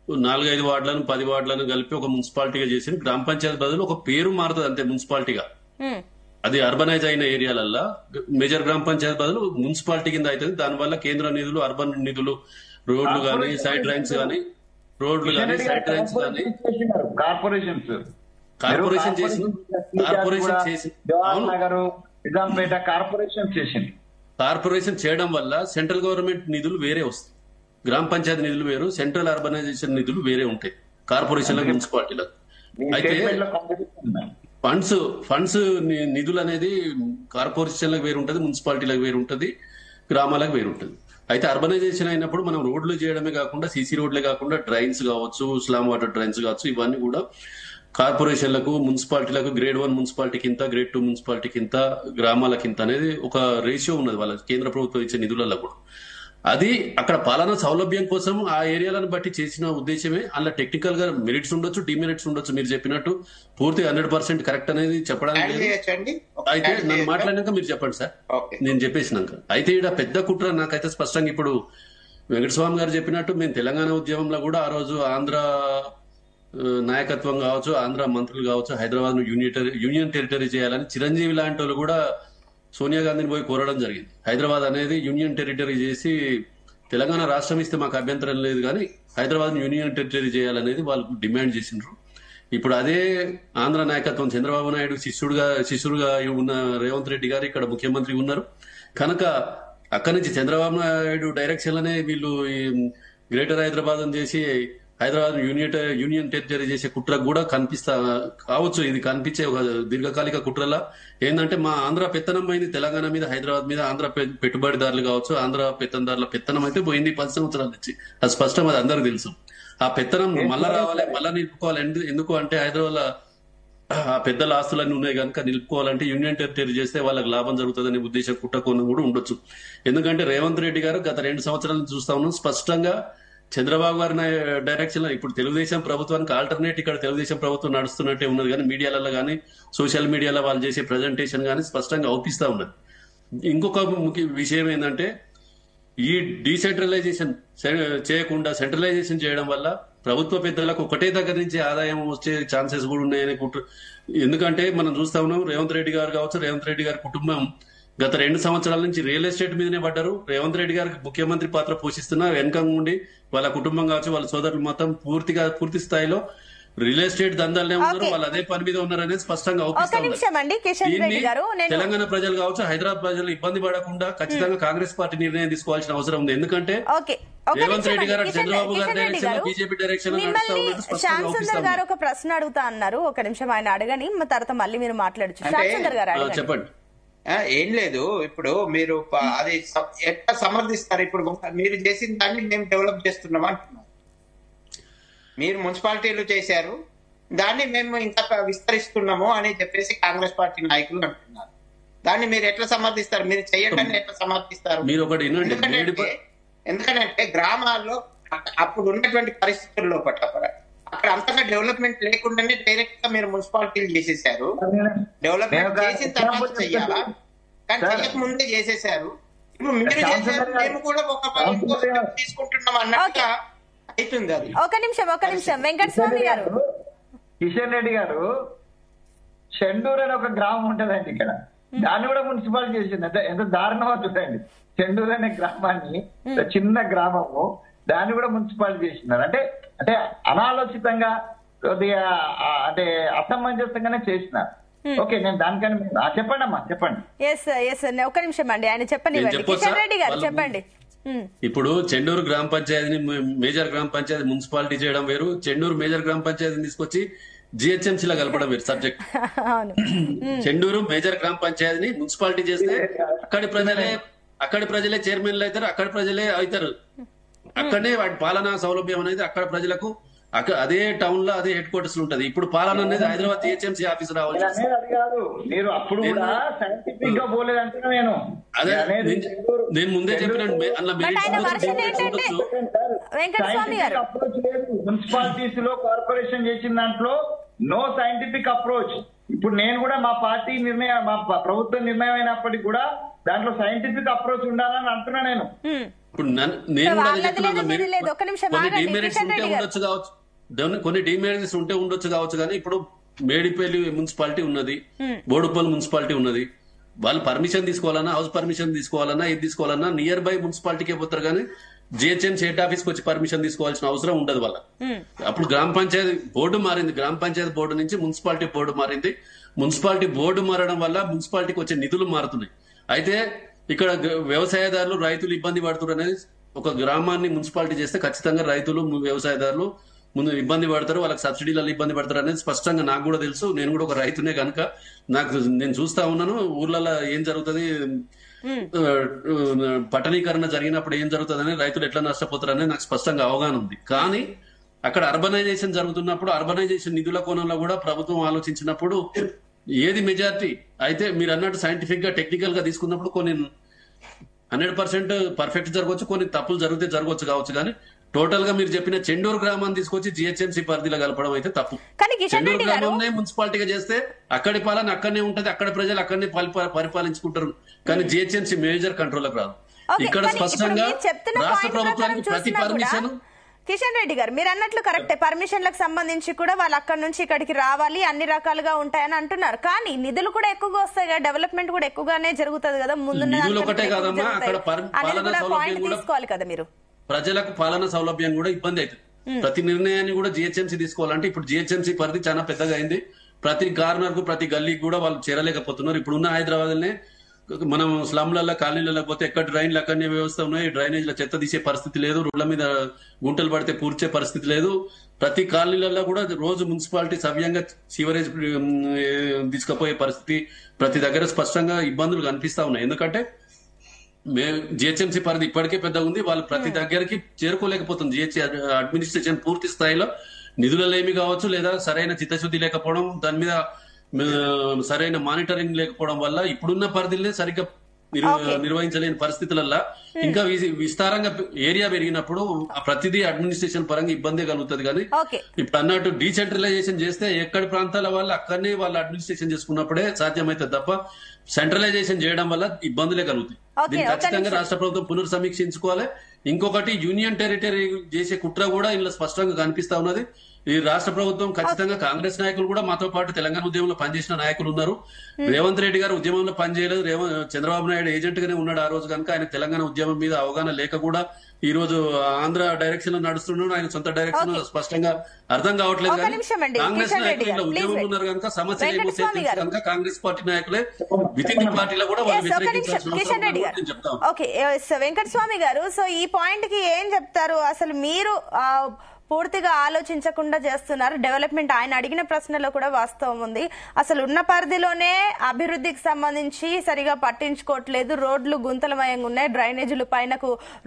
4-5 వార్డులను 10 వార్డులను కలిపి ఒక మున్సిపాలిటీగా చేసి గ్రామ పంచాయతీ బదులు ఒక పేరు మారుతుంది అంతే మున్సిపాలిటీగా. అది అర్బనైజ్ అయిన ఏరియాలల్లో మేజర్ గ్రామ పంచాయతీ బదులు మున్సిపాలిటీ కింద అవుతుంది. దానివల్ల కేంద్ర నిధులు, అర్బన్ నిధులు, రోడ్లు కానీ సైడ్ లైన్స్ కానీ సైడ్ లైన్స్ కానీ కార్పొరేషన్ కార్పొరేషన్ చేయడం వల్ల సెంట్రల్ గవర్నమెంట్ నిధులు వేరే వస్తాయి, గ్రామ పంచాయతీ నిధులు వేరు, సెంట్రల్ అర్బనైజేషన్ నిధులు వేరే ఉంటాయి కార్పొరేషన్లకు, మున్సిపాలిటీలకు. అయితే ఫండ్స్ నిధులు అనేది కార్పొరేషన్లకు వేరు ఉంటుంది, మున్సిపాలిటీలకు వేరు ఉంటుంది, గ్రామాలకు వేరు ఉంటుంది. అయితే అర్బనైజేషన్ అయినప్పుడు మనం రోడ్లు చేయడమే కాకుండా సీసీ రోడ్లే కాకుండా డ్రైన్స్ కావచ్చు, స్లామ్ వాటర్ డ్రైన్స్ కావచ్చు, ఇవన్నీ కూడా కార్పొరేషన్లకు, మున్సిపాలిటీలకు గ్రేడ్ 1 మున్సిపాలిటీకి ఇంత, గ్రేడ్ 2 మున్సిపాలిటీకి ఇంత, గ్రామాలకి ఇంత అనేది ఒక రేషియో ఉన్నది వాళ్ళ కేంద్ర ప్రభుత్వం ఇచ్చే నిధులలో కూడా. అది అక్కడ పాలనా సౌలభ్యం కోసం ఆ ఏరియాలను బట్టి చేసిన ఉద్దేశమే. అలా టెక్నికల్ గా మెరిట్స్ ఉండొచ్చు, డిమెరిట్స్ ఉండొచ్చు. మీరు చెప్పినట్టు పూర్తి 100% కరెక్ట్ అనేది చెప్పడానికి లేదు. అయితే నన్ను మాట్లాడినాక మీరు చెప్పండి సార్, నేను చెప్పేసినాక. అయితే ఇక్కడ పెద్ద కుట్ర నాకైతే స్పష్టంగా ఇప్పుడు వెంకటస్వామి గారు చెప్పినట్టు మేము తెలంగాణ ఉద్యమంలో కూడా ఆ రోజు ఆంధ్ర నాయకత్వం కావచ్చు, ఆంధ్ర మంత్రులు కావచ్చు, హైదరాబాద్ ను యూనియన్ టెరిటరీ చేయాలని చిరంజీవి లాంటి వాళ్ళు కూడా సోనియా గాంధీని పోయి కోరడం జరిగింది. హైదరాబాద్ అనేది యూనియన్ టెరిటరీ చేసి తెలంగాణ రాష్ట్రం ఇస్తే మాకు అభ్యంతరం లేదు, కానీ హైదరాబాద్ యూనియన్ టెరిటరీ చేయాలనేది వాళ్ళు డిమాండ్ చేసిండ్రు. ఇప్పుడు అదే ఆంధ్ర నాయకత్వం చంద్రబాబు నాయుడు శిష్యుడుగా ఉన్న రేవంత్ రెడ్డి గారు ఇక్కడ ముఖ్యమంత్రి ఉన్నారు కనుక అక్కడి నుంచి చంద్రబాబు నాయుడు డైరెక్షన్ లోనే వీళ్ళు గ్రేటర్ హైదరాబాద్ అని చేసి హైదరాబాద్ యూనియన్ టెరిటరీ చేసే కుట్ర కూడా కావచ్చు. ఇది కనిపించే ఒక దీర్ఘకాలిక కుట్రలా ఏంటంటే మా ఆంధ్ర పెత్తనం పోయింది తెలంగాణ మీద, హైదరాబాద్ మీద. ఆంధ్ర పెట్టుబడిదారులు కావచ్చు, ఆంధ్ర పెత్తందారుల పెత్తనం అయితే పోయింది 10 సంవత్సరాల నుంచి. అది స్పష్టం, అది అందరికి తెలుసు. ఆ పెత్తనం మళ్ళా రావాలి, మళ్ళా నిలుపుకోవాలి. ఎందుకు అంటే హైదరాబాద్ ఆ పెద్దల ఆస్తులన్నీ ఉన్నాయి కనుక నిలుపుకోవాలంటే యూనియన్ టెరిటరీ చేస్తే వాళ్ళకి లాభం జరుగుతుందనే ఉద్దేశం కుట్రకోణం కూడా ఉండొచ్చు. ఎందుకంటే రేవంత్ రెడ్డి గారు గత 2 సంవత్సరాల నుంచి చూస్తా ఉన్నాం స్పష్టంగా చంద్రబాబు గారి డైరెక్షన్ లో ఇప్పుడు తెలుగుదేశం ప్రభుత్వానికి ఆల్టర్నేట్ ఇక్కడ తెలుగుదేశం ప్రభుత్వం నడుస్తున్నట్టే ఉన్నది, కానీ మీడియాలలో కానీ సోషల్ మీడియాలో వాళ్ళు చేసే ప్రజెంటేషన్ కానీ స్పష్టంగా అవుపిస్తా ఉన్నది. ఇంకొక ముఖ్య విషయం ఏంటంటే ఈ డీసెంట్రలైజేషన్ చేయకుండా సెంట్రలైజేషన్ చేయడం వల్ల ప్రభుత్వ పెద్దలకు ఒకటే దగ్గర నుంచి ఆదాయం వచ్చే ఛాన్సెస్ కూడా ఉన్నాయని ఎందుకంటే మనం చూస్తా ఉన్నాం రేవంత్ రెడ్డి గారు కావచ్చు, రేవంత్ రెడ్డి గారి కుటుంబం గత 2 సంవత్సరాల నుంచి రియల్ ఎస్టేట్ మీదనే పడ్డారు. రేవంత్ రెడ్డి గారికి ముఖ్యమంత్రి పాత్ర పోషిస్తున్న వెనక ఉండి వాళ్ళ కుటుంబం కావచ్చు, వాళ్ళ సోదరులు మొత్తం పూర్తి స్థాయిలో రియల్ ఎస్టేట్ దందాలనే ఉన్నారు, వాళ్ళు అదే పని మీద ఉన్నారు అనేది స్పష్టంగా అవుపిస్తారు. తెలంగాణ ప్రజలు కావచ్చు, హైదరాబాద్ ప్రజలు ఇబ్బంది పడకుండా ఖచ్చితంగా కాంగ్రెస్ పార్టీ నిర్ణయం తీసుకోవాల్సిన అవసరం ఉంది. ఎందుకంటే రేవంత్ రెడ్డి గారు చంద్రబాబు గారి డైరెక్షన్, బీజేపీ డైరెక్షన్
గారు ఒక ప్రశ్న అడుగుతా అన్నారు. ఒక నిమిషం ఆయన అడగని తర్వాత మళ్ళీ మీరు మాట్లాడచ్చు.
చెప్పండి.
ఏం లేదు, ఇప్పుడు మీరు అది ఎట్లా సమర్థిస్తారు? ఇప్పుడు మీరు చేసిన దాన్ని మేము డెవలప్ చేస్తున్నాం అంటున్నాం. మీరు మున్సిపాలిటీలు చేశారు, దాన్ని మేము ఇంకా విస్తరిస్తున్నాము అని చెప్పేసి కాంగ్రెస్ పార్టీ నాయకులు అంటున్నారు. దాన్ని మీరు ఎట్లా సమర్థిస్తారు? మీరు చేయడాన్ని ఎట్లా సమర్థిస్తారు? ఎందుకంటే గ్రామాల్లో అప్పుడు ఉన్నటువంటి పరిస్థితుల్లో పట్ల అక్కడ అంతగా డెవలప్మెంట్ లేకుండానే డైరెక్ట్ గా మీరు మున్సిపాలిటీలు చేసేసారు. డెవలప్మెంట్ చేసిన తర్వాత చెయ్యాలా, కానీ చేయక ముందే చేసేసారు. ఇప్పుడు మీరు చేశారు, మేము కూడా ఒక తీసుకుంటున్నాం అన్నట్టుగా అవుతుంది. అది
ఒక నిమిషం వెంకటస్వామి గారు,
కిషన్ రెడ్డి గారు, చెండూరు అని ఒక గ్రామం ఉంటదండి ఇక్కడ, దాన్ని కూడా మున్సిపాలిటీ చేసింది. అంటే ఎంత దారుణం అవుతుందండి. చెండూరు అనే గ్రామాన్ని, చిన్న గ్రామము, దాన్ని కూడా మున్సిపాలిటీ చేసినారు. అంటే అనాలోచితంగా కొద్దిగా అంటే అసమంజసంగానే చేసినారు. ఓకే, నేను దానికని చెప్పండి అమ్మా, చెప్పండి.
ఒక నిమిషం అండి, ఆయన చెప్పండి. కిషన్ రెడ్డి గారు చెప్పండి.
ఇప్పుడు చెండూరు గ్రామ పంచాయతీని మేజర్ గ్రామ పంచాయతీ మున్సిపాలిటీ చేయడం వేరు, చెండూరు మేజర్ గ్రామ పంచాయతీని తీసుకొచ్చి జిహెచ్ఎంసీ లో కలపడం వేరు సబ్జెక్ట్. చెండూరు మేజర్ గ్రామ పంచాయతీని మున్సిపాలిటీ చేస్తే అక్కడి ప్రజలే చైర్మన్లు అవుతారు, అక్కడి ప్రజలే అవుతారు. అక్కడనే వాటి పాలనా సౌలభ్యం అనేది అక్కడ ప్రజలకు అదే టౌన్ లో అదే హెడ్ క్వార్టర్స్ ఉంటది. ఇప్పుడు పాలన అనేది హైదరాబాద్ జిహెచ్ఎంసీ ఆఫీస్ రావాలి. నేను ముందే చెప్పినట్టు
మున్సిపాలిటీస్ లో కార్పొరేషన్ చేసిన దాంట్లో నో సైంటిఫిక్ అప్రోచ్. ఇప్పుడు నేను కూడా మా పార్టీ నిర్ణయం, మా ప్రభుత్వ నిర్ణయం అయినప్పటికీ కూడా దాంట్లో సైంటిఫిక్ అప్రోచ్ ఉండాలని అంటున్నా నేను.
ఇప్పుడు నేను కూడా కొన్ని డిమెరిట్స్ ఉంటే ఉండొచ్చు కావచ్చు, కొన్ని డిమెరిట్స్ ఉంటే ఉండొచ్చు కావచ్చు, కానీ ఇప్పుడు మేడిపల్లి మున్సిపాలిటీ ఉన్నది, బోడుపల్లి మున్సిపాలిటీ ఉన్నది. వాళ్ళు పర్మిషన్ తీసుకోవాలన్నా, హౌస్ పర్మిషన్ తీసుకోవాలన్నా, ఇది తీసుకోవాలన్నా నియర్ బై మున్సిపాలిటీకే పోతారు, కానీ జిహెచ్ఎంసీ హెడ్ ఆఫీస్కి వచ్చి పర్మిషన్ తీసుకోవాల్సిన అవసరం ఉండదు వాళ్ళ. అప్పుడు గ్రామ పంచాయతీ బోర్డు మారింది, గ్రామ పంచాయతీ బోర్డు నుంచి మున్సిపాలిటీ బోర్డు మారింది. మున్సిపాలిటీ బోర్డు మారడం వల్ల మున్సిపాలిటీకి వచ్చే నిధులు మారుతున్నాయి. అయితే ఇక్కడ వ్యవసాయదారులు, రైతులు ఇబ్బంది పడుతున్నారు అనేది ఒక గ్రామాన్ని మున్సిపాలిటీ చేస్తే ఖచ్చితంగా రైతులు, వ్యవసాయదారులు ముందు ఇబ్బంది పడతారు, వాళ్ళకి సబ్సిడీలలో ఇబ్బంది పడతారు అనేది స్పష్టంగా నాకు కూడా తెలుసు. నేను కూడా ఒక రైతునే కనుక నేను చూస్తా ఉన్నాను ఊర్లలో ఏం జరుగుతుంది. పట్టణీకరణ జరిగినప్పుడు ఏం జరుగుతుందని రైతులు ఎట్లా నష్టపోతారని నాకు స్పష్టంగా అవగాహన ఉంది. కానీ అక్కడ అర్బనైజేషన్ జరుగుతున్నప్పుడు అర్బనైజేషన్ నిధుల కోణంలో కూడా ప్రభుత్వం ఆలోచించినప్పుడు ఏది మెజారిటీ అయితే మీరు అన్నట్టు సైంటిఫిక్ గా టెక్నికల్ గా తీసుకున్నప్పుడు కొన్ని 100% పర్ఫెక్ట్ జరగవచ్చు, కొన్ని తప్పులు జరిగితే జరగవచ్చు కావచ్చు. కానీ టోటల్ గా మీరు చెప్పిన చెండూరు గ్రామాన్ని తీసుకొచ్చి జిహెచ్ఎంసీ పరిధిలో కలపడం అయితే తప్పు. చెండూరు గ్రామంనే మున్సిపాలిటీగా చేస్తే అక్కడి పాలన అక్కడనే ఉంటది, అక్కడ ప్రజలు అక్కడనే పరిపాలించుకుంటారు. కానీ జిహెచ్ఎంసీ మేజర్ కంట్రోల్కి రాదు. ఇక్కడ స్పష్టంగా రాష్ట్ర ప్రభుత్వానికి ప్రతి పర్మిషన్.
కిషన్ రెడ్డి గారు మీరు అన్నట్లు కరెక్టే, పర్మిషన్లకు సంబంధించి కూడా వాళ్ళు అక్కడ నుంచి ఇక్కడికి రావాలి, అన్ని రకాలుగా ఉంటాయని అంటున్నారు. కానీ నిధులు కూడా ఎక్కువగా వస్తాయి కదా, డెవలప్మెంట్ కూడా ఎక్కువగానే జరుగుతుంది కదా, ముందు తీసుకోవాలి కదా మీరు.
ప్రజలకు పాలన సౌలభ్యం కూడా ఇబ్బంది అవుతుంది. ప్రతి నిర్ణయాన్ని కూడా జిహెచ్ఎంసీ తీసుకోవాలంటే ఇప్పుడు జిహెచ్ఎంసీ పరిధి చాలా పెద్దగా అయింది. ప్రతి కార్నర్ కు ప్రతి గల్లీకి కూడా వాళ్ళు చేరలేకపోతున్నారు. ఇప్పుడున్న హైదరాబాద్ నే మనం స్లమ్లలో కాలనీలలో పోతే ఎక్కడ డ్రైన్లు అక్కడనే వ్యవస్థ ఉన్నాయి. డ్రైనేజ్ లో చెత్త తీసే పరిస్థితి లేదు, రోడ్ల మీద గుంటలు పడితే పూడ్చే పరిస్థితి లేదు. ప్రతి కాలనీలలో కూడా రోజు మున్సిపాలిటీ సవ్యంగా సివరేజ్ తీసుకుపోయే పరిస్థితి ప్రతి దగ్గర స్పష్టంగా ఇబ్బందులు కనిపిస్తా ఉన్నాయి. ఎందుకంటే జిహెచ్ఎంసీ పరిధి ఇప్పటికే పెద్దగా ఉంది, వాళ్ళు ప్రతి దగ్గరికి చేరుకోలేకపోతుంది. జిహెచ్ అడ్మినిస్ట్రేషన్ పూర్తి స్థాయిలో నిధులలేమి కావచ్చు, లేదా సరైన చిత్తశుద్ధి లేకపోవడం, దాని మీద సరైన మానిటరింగ్ లేకపోవడం వల్ల ఇప్పుడున్న పరిధిలో సరిగ్గా నిర్వహించలేని పరిస్థితులలో ఇంకా విస్తారంగా ఏరియా పెరిగినప్పుడు ప్రతిదీ అడ్మినిస్ట్రేషన్ పరంగా ఇబ్బంది కలుగుతుంది. కానీ ఇప్పుడు అన్నట్టు డీసెంట్రలైజేషన్ చేస్తే ఎక్కడి ప్రాంతాల వాళ్ళు అక్కడనే వాళ్ళు అడ్మినిస్ట్రేషన్ చేసుకున్నప్పుడే సాధ్యమవుతుంది తప్ప సెంట్రలైజేషన్ చేయడం వల్ల ఇబ్బందులే కలుగుతాయి. దీన్ని ఖచ్చితంగా రాష్ట్ర ప్రభుత్వం పునర్సమీక్షించుకోవాలి. ఇంకొకటి యూనియన్ టెరిటరీ చేసే కుట్ర కూడా ఇందులో స్పష్టంగా కనిపిస్తా ఉన్నది. ఈ రాష్ట్ర ప్రభుత్వం ఖచ్చితంగా కాంగ్రెస్ నాయకులు కూడా మాతో పాటు తెలంగాణ ఉద్యమంలో పనిచేసిన నాయకులు ఉన్నారు. రేవంత్ రెడ్డి గారు ఉద్యమంలో పనిచేయలేదు, చంద్రబాబు నాయుడు ఏజెంట్ గానే ఉన్నాడు ఆ రోజు. కనుక ఆయన తెలంగాణ ఉద్యమం మీద అవగాహన లేక కూడా ఈ రోజు ఆంధ్ర డైరెక్షన్ లో నడుస్తున్నాడు, ఆయన సొంత డైరెక్షన్ లో స్పష్టంగా అర్థం కావట్లేదు. కానీ కాంగ్రెస్ నాయకులు ఉద్యమంలో ఉన్నారు కనుక సమస్యలు ఏమో కనుక కాంగ్రెస్ పార్టీ నాయకులే విత్ ఇన్ పార్టీలో కూడా వాళ్ళు వ్యతిరేకించాల్సిన చెప్తాం.
ఓకే వెంకటస్వామి గారు, సో ఈ పాయింట్ కి ఏం చెప్తారు? అసలు మీరు పూర్తిగా ఆలోచించకుండా చేస్తున్నారు డెవలప్మెంట్. ఆయన అడిగిన ప్రశ్నలో కూడా వాస్తవం ఉంది. అసలు ఉన్న పరిధిలోనే అభివృద్ధికి సంబంధించి సరిగా పట్టించుకోవట్లేదు. రోడ్లు గుంతలమయంగా ఉన్నాయి, డ్రైనేజీలు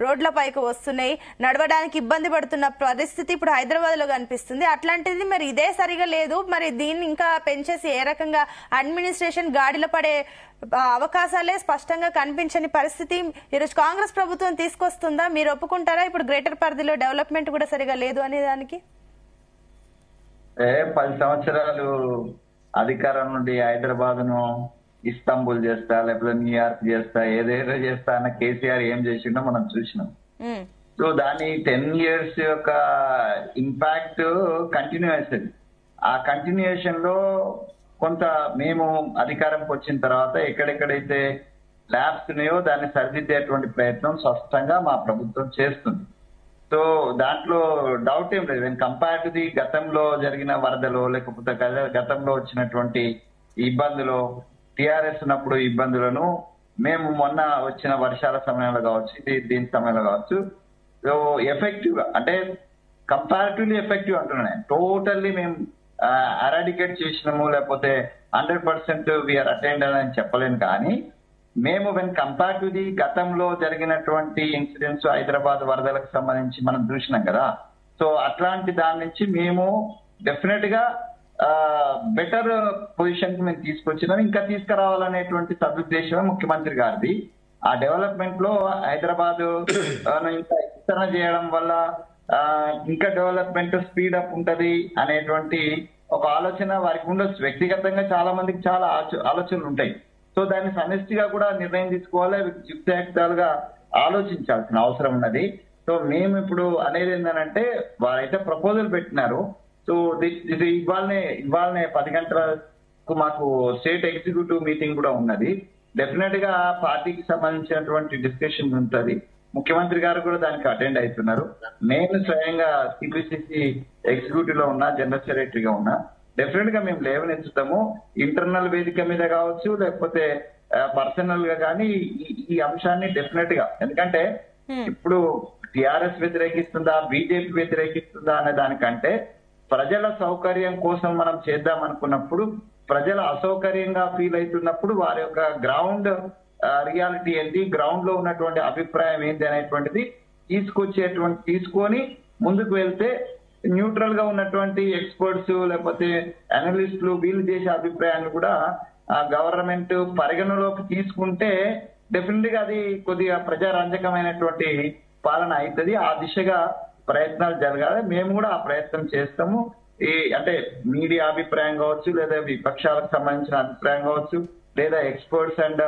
రోడ్ల పైకి వస్తున్నాయి, నడవడానికి ఇబ్బంది పడుతున్న పరిస్థితి ఇప్పుడు హైదరాబాద్ లో కనిపిస్తుంది. అట్లాంటిది మరి ఇదే సరిగా లేదు, మరి దీన్ని ఇంకా పెంచేసి ఏ రకంగా అడ్మినిస్ట్రేషన్ గాడిలో పడే అవకాశాలే స్పష్టంగా కనిపించని పరిస్థితి ఈరోజు కాంగ్రెస్ ప్రభుత్వం తీసుకొస్తుందా? మీరు ఒప్పుకుంటారా ఇప్పుడు గ్రేటర్ పరిధిలో డెవలప్మెంట్ కూడా సరిగా లేదు అనే దానికి?
10 సంవత్సరాలు అధికారం నుండి హైదరాబాద్ ను ఇస్తాంబుల్ చేస్తా, లేకపోతే న్యూయార్క్ చేస్తా, ఏదేదో చేస్తా అన్న కేసీఆర్ ఏం చేసిండో మనం చూసినాం. సో దాని 10 years యొక్క ఇంపాక్ట్ కంటిన్యూ అవుతుంది. ఆ కంటిన్యూయేషన్ లో కొంత మేము అధికారంకి వచ్చిన తర్వాత ఎక్కడెక్కడైతే ల్యాబ్స్ ఉన్నాయో దాన్ని సరిదిద్దేటువంటి ప్రయత్నం స్పష్టంగా మా ప్రభుత్వం చేస్తుంది. సో దాంట్లో డౌట్ ఏం లేదు. కంపేర్ టు ది గతంలో జరిగిన వరదలో, లేకపోతే గతంలో వచ్చినటువంటి ఇబ్బందులు, టిఆర్ఎస్ ఉన్నప్పుడు ఇబ్బందులను మేము మొన్న వచ్చిన వర్షాల సమయంలో కావచ్చు, దీని సమయంలో కావచ్చు, సో ఎఫెక్టివ్ గా అంటే కంపారిటివ్లీ ఎఫెక్టివ్ అంటున్నాను. టోటల్లీ మేము ఎరాడికేట్ చేసినాము, లేకపోతే 100% వీఆర్ అటెండ్ అని చెప్పలేను. కానీ మేము వెన్ కంపేర్ టు ది గతంలో జరిగినటువంటి ఇన్సిడెంట్స్, హైదరాబాద్ వరదలకు సంబంధించి మనం చూసినాం కదా. సో అట్లాంటి దాని నుంచి మేము డెఫినెట్ గా బెటర్ పొజిషన్ కి మేము తీసుకొచ్చినాం. ఇంకా తీసుకురావాలనేటువంటి సదుద్దేశం ముఖ్యమంత్రి గారిది. ఆ డెవలప్మెంట్ లో హైదరాబాద్ ఇంకా విస్తరణ చేయడం వల్ల ఇంకా డెవలప్మెంట్ స్పీడ్ అప్ ఉంటది అనేటువంటి ఒక ఆలోచన వారికి ఉండొచ్చు. వ్యక్తిగతంగా చాలా మందికి చాలా ఆలోచనలు ఉంటాయి. సో దాన్ని సమిష్టిగా కూడా నిర్ణయం తీసుకోవాలి, యుక్తియుక్తాలుగా ఆలోచించాల్సిన అవసరం ఉన్నది. సో మేము ఇప్పుడు అనేది ఏంటంటే వారైతే ప్రపోజల్ పెట్టినారు. సో ఇది ఇవాళనే 10 గంటలకు మాకు స్టేట్ ఎగ్జిక్యూటివ్ మీటింగ్ కూడా ఉన్నది. డెఫినెట్ గా పార్టీకి సంబంధించినటువంటి డిస్కషన్ ఉంటది. ముఖ్యమంత్రి గారు కూడా దానికి అటెండ్ అవుతున్నారు. నేను స్వయంగా సిపిసిసి ఎగ్జిక్యూటివ్ లో ఉన్నా, జనరల్ సెక్రటరీగా ఉన్నా. డెఫినెట్ గా మేము లేవనెత్తుతాము. ఇంటర్నల్ వేదిక మీద కావచ్చు, లేకపోతే పర్సనల్ గా కానీ ఈ అంశాన్ని డెఫినెట్ గా, ఎందుకంటే ఇప్పుడు టిఆర్ఎస్ వ్యతిరేకిస్తుందా, బీజేపీ వ్యతిరేకిస్తుందా అనే దానికంటే ప్రజల సౌకర్యం కోసం మనం చేద్దాం అనుకున్నప్పుడు, ప్రజల అసౌకర్యంగా ఫీల్ అవుతున్నప్పుడు వారి యొక్క గ్రౌండ్ రియాలిటీ ఏంటి, గ్రౌండ్ లో ఉన్నటువంటి అభిప్రాయం ఏంటి అనేటువంటిది తీసుకొని ముందుకు వెళ్తే న్యూట్రల్ గా ఉన్నటువంటి ఎక్స్పర్ట్స్ లేకపోతే అనలిస్టులు వీళ్ళు చేసే అభిప్రాయాన్ని కూడా గవర్నమెంట్ పరిగణలోకి తీసుకుంటే డెఫినెట్ గా అది కొద్దిగా ప్రజారంజకమైనటువంటి పాలన అవుతుంది. ఆ దిశగా ప్రయత్నాలు జరగాలి. మేము కూడా ఆ ప్రయత్నం చేస్తాము. అంటే మీడియా అభిప్రాయం కావచ్చు, లేదా విపక్షాలకు సంబంధించిన అభిప్రాయం కావచ్చు, లేదా ఎక్స్పర్ట్స్ అండ్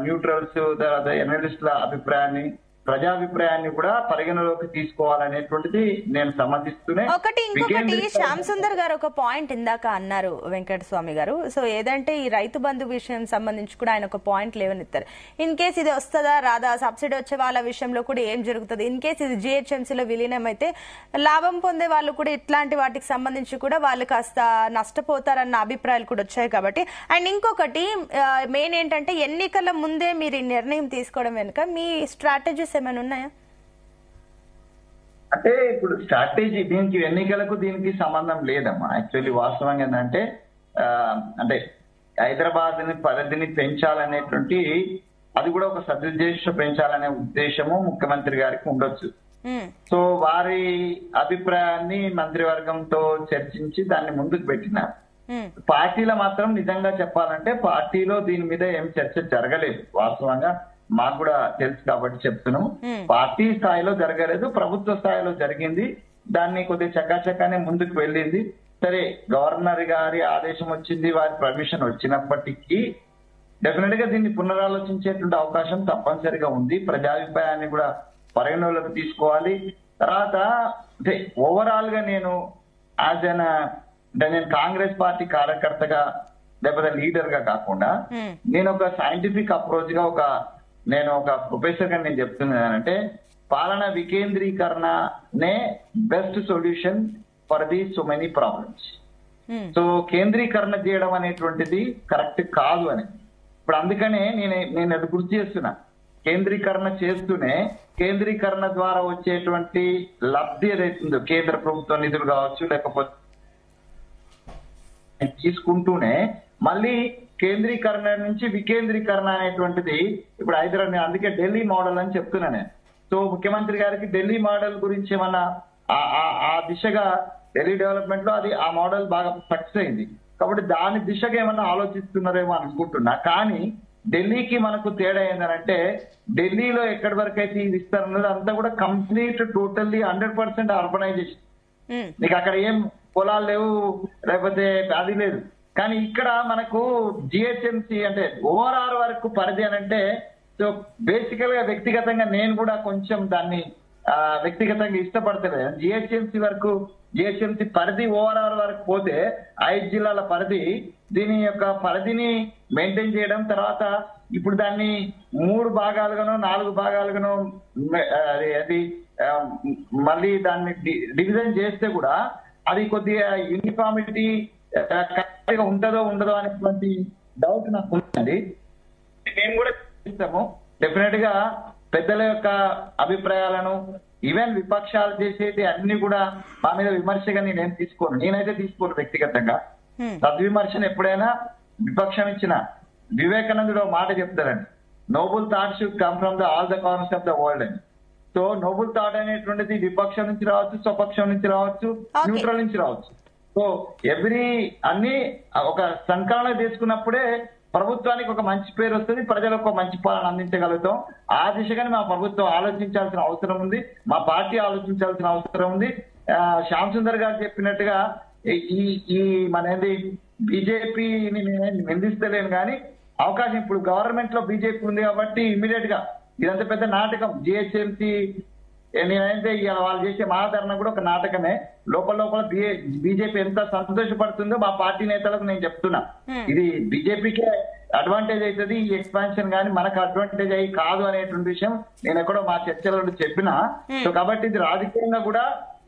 న్యూట్రల్స్ తర్వాత ఎనలిస్టుల అభిప్రాయాన్ని, ప్రజాభిప్రాయాన్ని కూడా పరిగణలోకి తీసుకోవాలనేటువంటిది నేను సమర్థిస్తూనే.
ఇంకొకటి శ్యామ్ సుందర్ గారు ఒక పాయింట్ ఇందాక అన్నారు వెంకటస్వామి గారు. సో ఏదంటే ఈ రైతు బంధు విషయం సంబంధించి కూడా ఆయన ఒక పాయింట్ లేవనెత్తారు. ఇన్ కేసు ఇది వస్తుందా రాదా, సబ్సిడీ వచ్చే వాళ్ళ విషయంలో కూడా ఏం జరుగుతుంది, ఇన్ కేసు ఇది జిహెచ్ఎంసీలో విలీనం అయితే లాభం పొందే వాళ్ళు కూడా ఇట్లాంటి వాటికి సంబంధించి కూడా వాళ్ళు కాస్త నష్టపోతారన్న అభిప్రాయాలు కూడా వచ్చాయి కాబట్టి. అండ్ ఇంకొకటి మెయిన్ ఏంటంటే ఎన్నికల ముందే మీరు ఈ నిర్ణయం తీసుకోవడం వెనుక మీ స్ట్రాటజీస్ ఏమైనా ఉన్నాయా?
అంటే ఇప్పుడు స్ట్రాటజీ దీనికి ఎన్నికలకు దీనికి సంబంధం లేదమ్మా. యాక్చువల్లీ వాస్తవంగా ఏంటంటే అంటే హైదరాబాద్ పరిధిని పెంచాలనేటువంటి అది కూడా ఒక సదుద్దేశం పెంచాలనే ఉద్దేశము ముఖ్యమంత్రి గారికి ఉండొచ్చు. సో వారి అభిప్రాయాన్ని మంత్రివర్గంతో చర్చించి దాన్ని ముందుకు పెట్టినారు. పార్టీలో మాత్రం నిజంగా చెప్పాలంటే పార్టీలో దీని మీద ఏం చర్చ జరగలేదు. వాస్తవంగా మాకు కూడా తెలుసు కాబట్టి చెప్తున్నాం. పార్టీ స్థాయిలో జరగలేదు, ప్రభుత్వ స్థాయిలో జరిగింది. దాన్ని కొద్దిగా చకాచకానే ముందుకు వెళ్ళింది. సరే గవర్నర్ గారి ఆదేశం వచ్చింది, వారి పర్మిషన్ వచ్చినప్పటికీ డెఫినెట్ గా దీన్ని పునరాలోచించేటువంటి అవకాశం తప్పనిసరిగా ఉంది. ప్రజాభిప్రాయాన్ని కూడా పరిగణలోకి తీసుకోవాలి. తర్వాత అంటే ఓవరాల్ గా నేను యాజ్ అన్ అంటే నేను కాంగ్రెస్ పార్టీ కార్యకర్తగా లేకపోతే లీడర్ గా కాకుండా నేను ఒక సైంటిఫిక్ అప్రోచ్ గా నేను ఒక ప్రొఫెసర్ గా నేను చెప్తున్నానంటే పాలన వికేంద్రీకరణనే best solution for the so many problems. So కేంద్రీకరణ చేయడం అనేటువంటిది కరెక్ట్ కాదు అని ఇప్పుడు అందుకనే నేను అది గుర్తు చేస్తున్నా. కేంద్రీకరణ చేస్తూనే కేంద్రీకరణ ద్వారా వచ్చేటువంటి లబ్ధి ఏదైతుందో కేంద్ర ప్రభుత్వ నిధులు కావచ్చు లేకపోతే తీసుకుంటూనే మళ్ళీ కేంద్రీకరణ నుంచి వికేంద్రీకరణ అనేటువంటిది ఇప్పుడు హైదరాబాద్, అందుకే ఢిల్లీ మోడల్ అని చెప్తున్నా నేను. సో ముఖ్యమంత్రి గారికి ఢిల్లీ మోడల్ గురించి ఏమన్నా ఆ దిశగా ఢిల్లీ డెవలప్మెంట్ లో అది ఆ మోడల్ బాగా సక్సెస్ అయింది కాబట్టి దాని దిశగా ఏమన్నా ఆలోచిస్తున్నారేమో అనుకుంటున్నా. కానీ ఢిల్లీకి మనకు తేడా ఏంటంటే ఢిల్లీలో ఎక్కడి వరకు అయితే ఈ విస్తరణ అంతా కూడా కంప్లీట్ టోటల్లీ 100% అర్బనైజేషన్. నీకు అక్కడ ఏం పొలాలు లేవు లేకపోతే అది లేదు. కానీ ఇక్కడ మనకు జిహెచ్ఎంసీ అంటే ఓఆర్ఆర్ వరకు పరిధి అని అంటే సో బేసికల్ గా వ్యక్తిగతంగా నేను కూడా కొంచెం దాన్ని వ్యక్తిగతంగా ఇష్టపడతలేదు. జిహెచ్ఎంసీ పరిధి ఓఆర్ఆర్ వరకు పోతే 5 జిల్లాల పరిధి దీని యొక్క పరిధిని మెయింటైన్ చేయడం, తర్వాత ఇప్పుడు దాన్ని 3 భాగాలుగానో 4 భాగాలుగానో అది మళ్ళీ దాన్ని డివిజన్ చేస్తే కూడా అది కొద్దిగా యూనిఫామిటీ ఉంటుందో ఉండదో అనేటువంటి డౌట్ నాకు ఉంది. మేము కూడా చేస్తాము డెఫినెట్ గా పెద్దల యొక్క అభిప్రాయాలను ఈవెన్ విపక్షాలు చేసేది అన్ని కూడా మా మీద విమర్శగా నేనైతే తీసుకోను వ్యక్తిగతంగా. సద్విమర్శను ఎప్పుడైనా విపక్షం ఇచ్చిన వివేకానందుడు మాట చెప్తారండి, noble thought should come from all the corners of the world అని. సో నోబుల్ థాట్ అనేటువంటిది విపక్షం నుంచి రావచ్చు, స్వపక్షం నుంచి రావచ్చు, న్యూట్రల్ నుంచి రావచ్చు. సో అన్ని ఒక సంకలనం తీసుకున్నప్పుడే ప్రభుత్వానికి ఒక మంచి పేరు వస్తుంది, ప్రజలకు ఒక మంచి పాలన అందించగలుగుతాం. ఆ దిశగానే మా ప్రభుత్వం ఆలోచించాల్సిన అవసరం ఉంది, మా పార్టీ ఆలోచించాల్సిన అవసరం ఉంది. శ్యామ్ సుందర్ గారు చెప్పినట్టుగా ఈ మన బీజేపీని నేను నిందిస్తలేను కానీ అవకాశం ఇప్పుడు గవర్నమెంట్ లో బీజేపీ ఉంది కాబట్టి ఇమ్మీడియట్ గా ఇదంతా పెద్ద నాటకం. జిహెచ్ఎంసీ నేనైతే వాళ్ళు చేసే మహాధరణ కూడా ఒక నాటకమే. లోపల బీజేపీ ఎంత సంతోషపడుతుందో మా పార్టీ నేతలకు నేను చెప్తున్నా. ఇది బీజేపీకే అడ్వాంటేజ్ అవుతుంది ఈ ఎక్స్పాన్షన్, కానీ మనకు అడ్వాంటేజ్ అయ్యి కాదు అనేటువంటి విషయం నేను ఎక్కడో మా చర్చలలో చెప్పినా. సో కాబట్టి ఇది రాజకీయంగా కూడా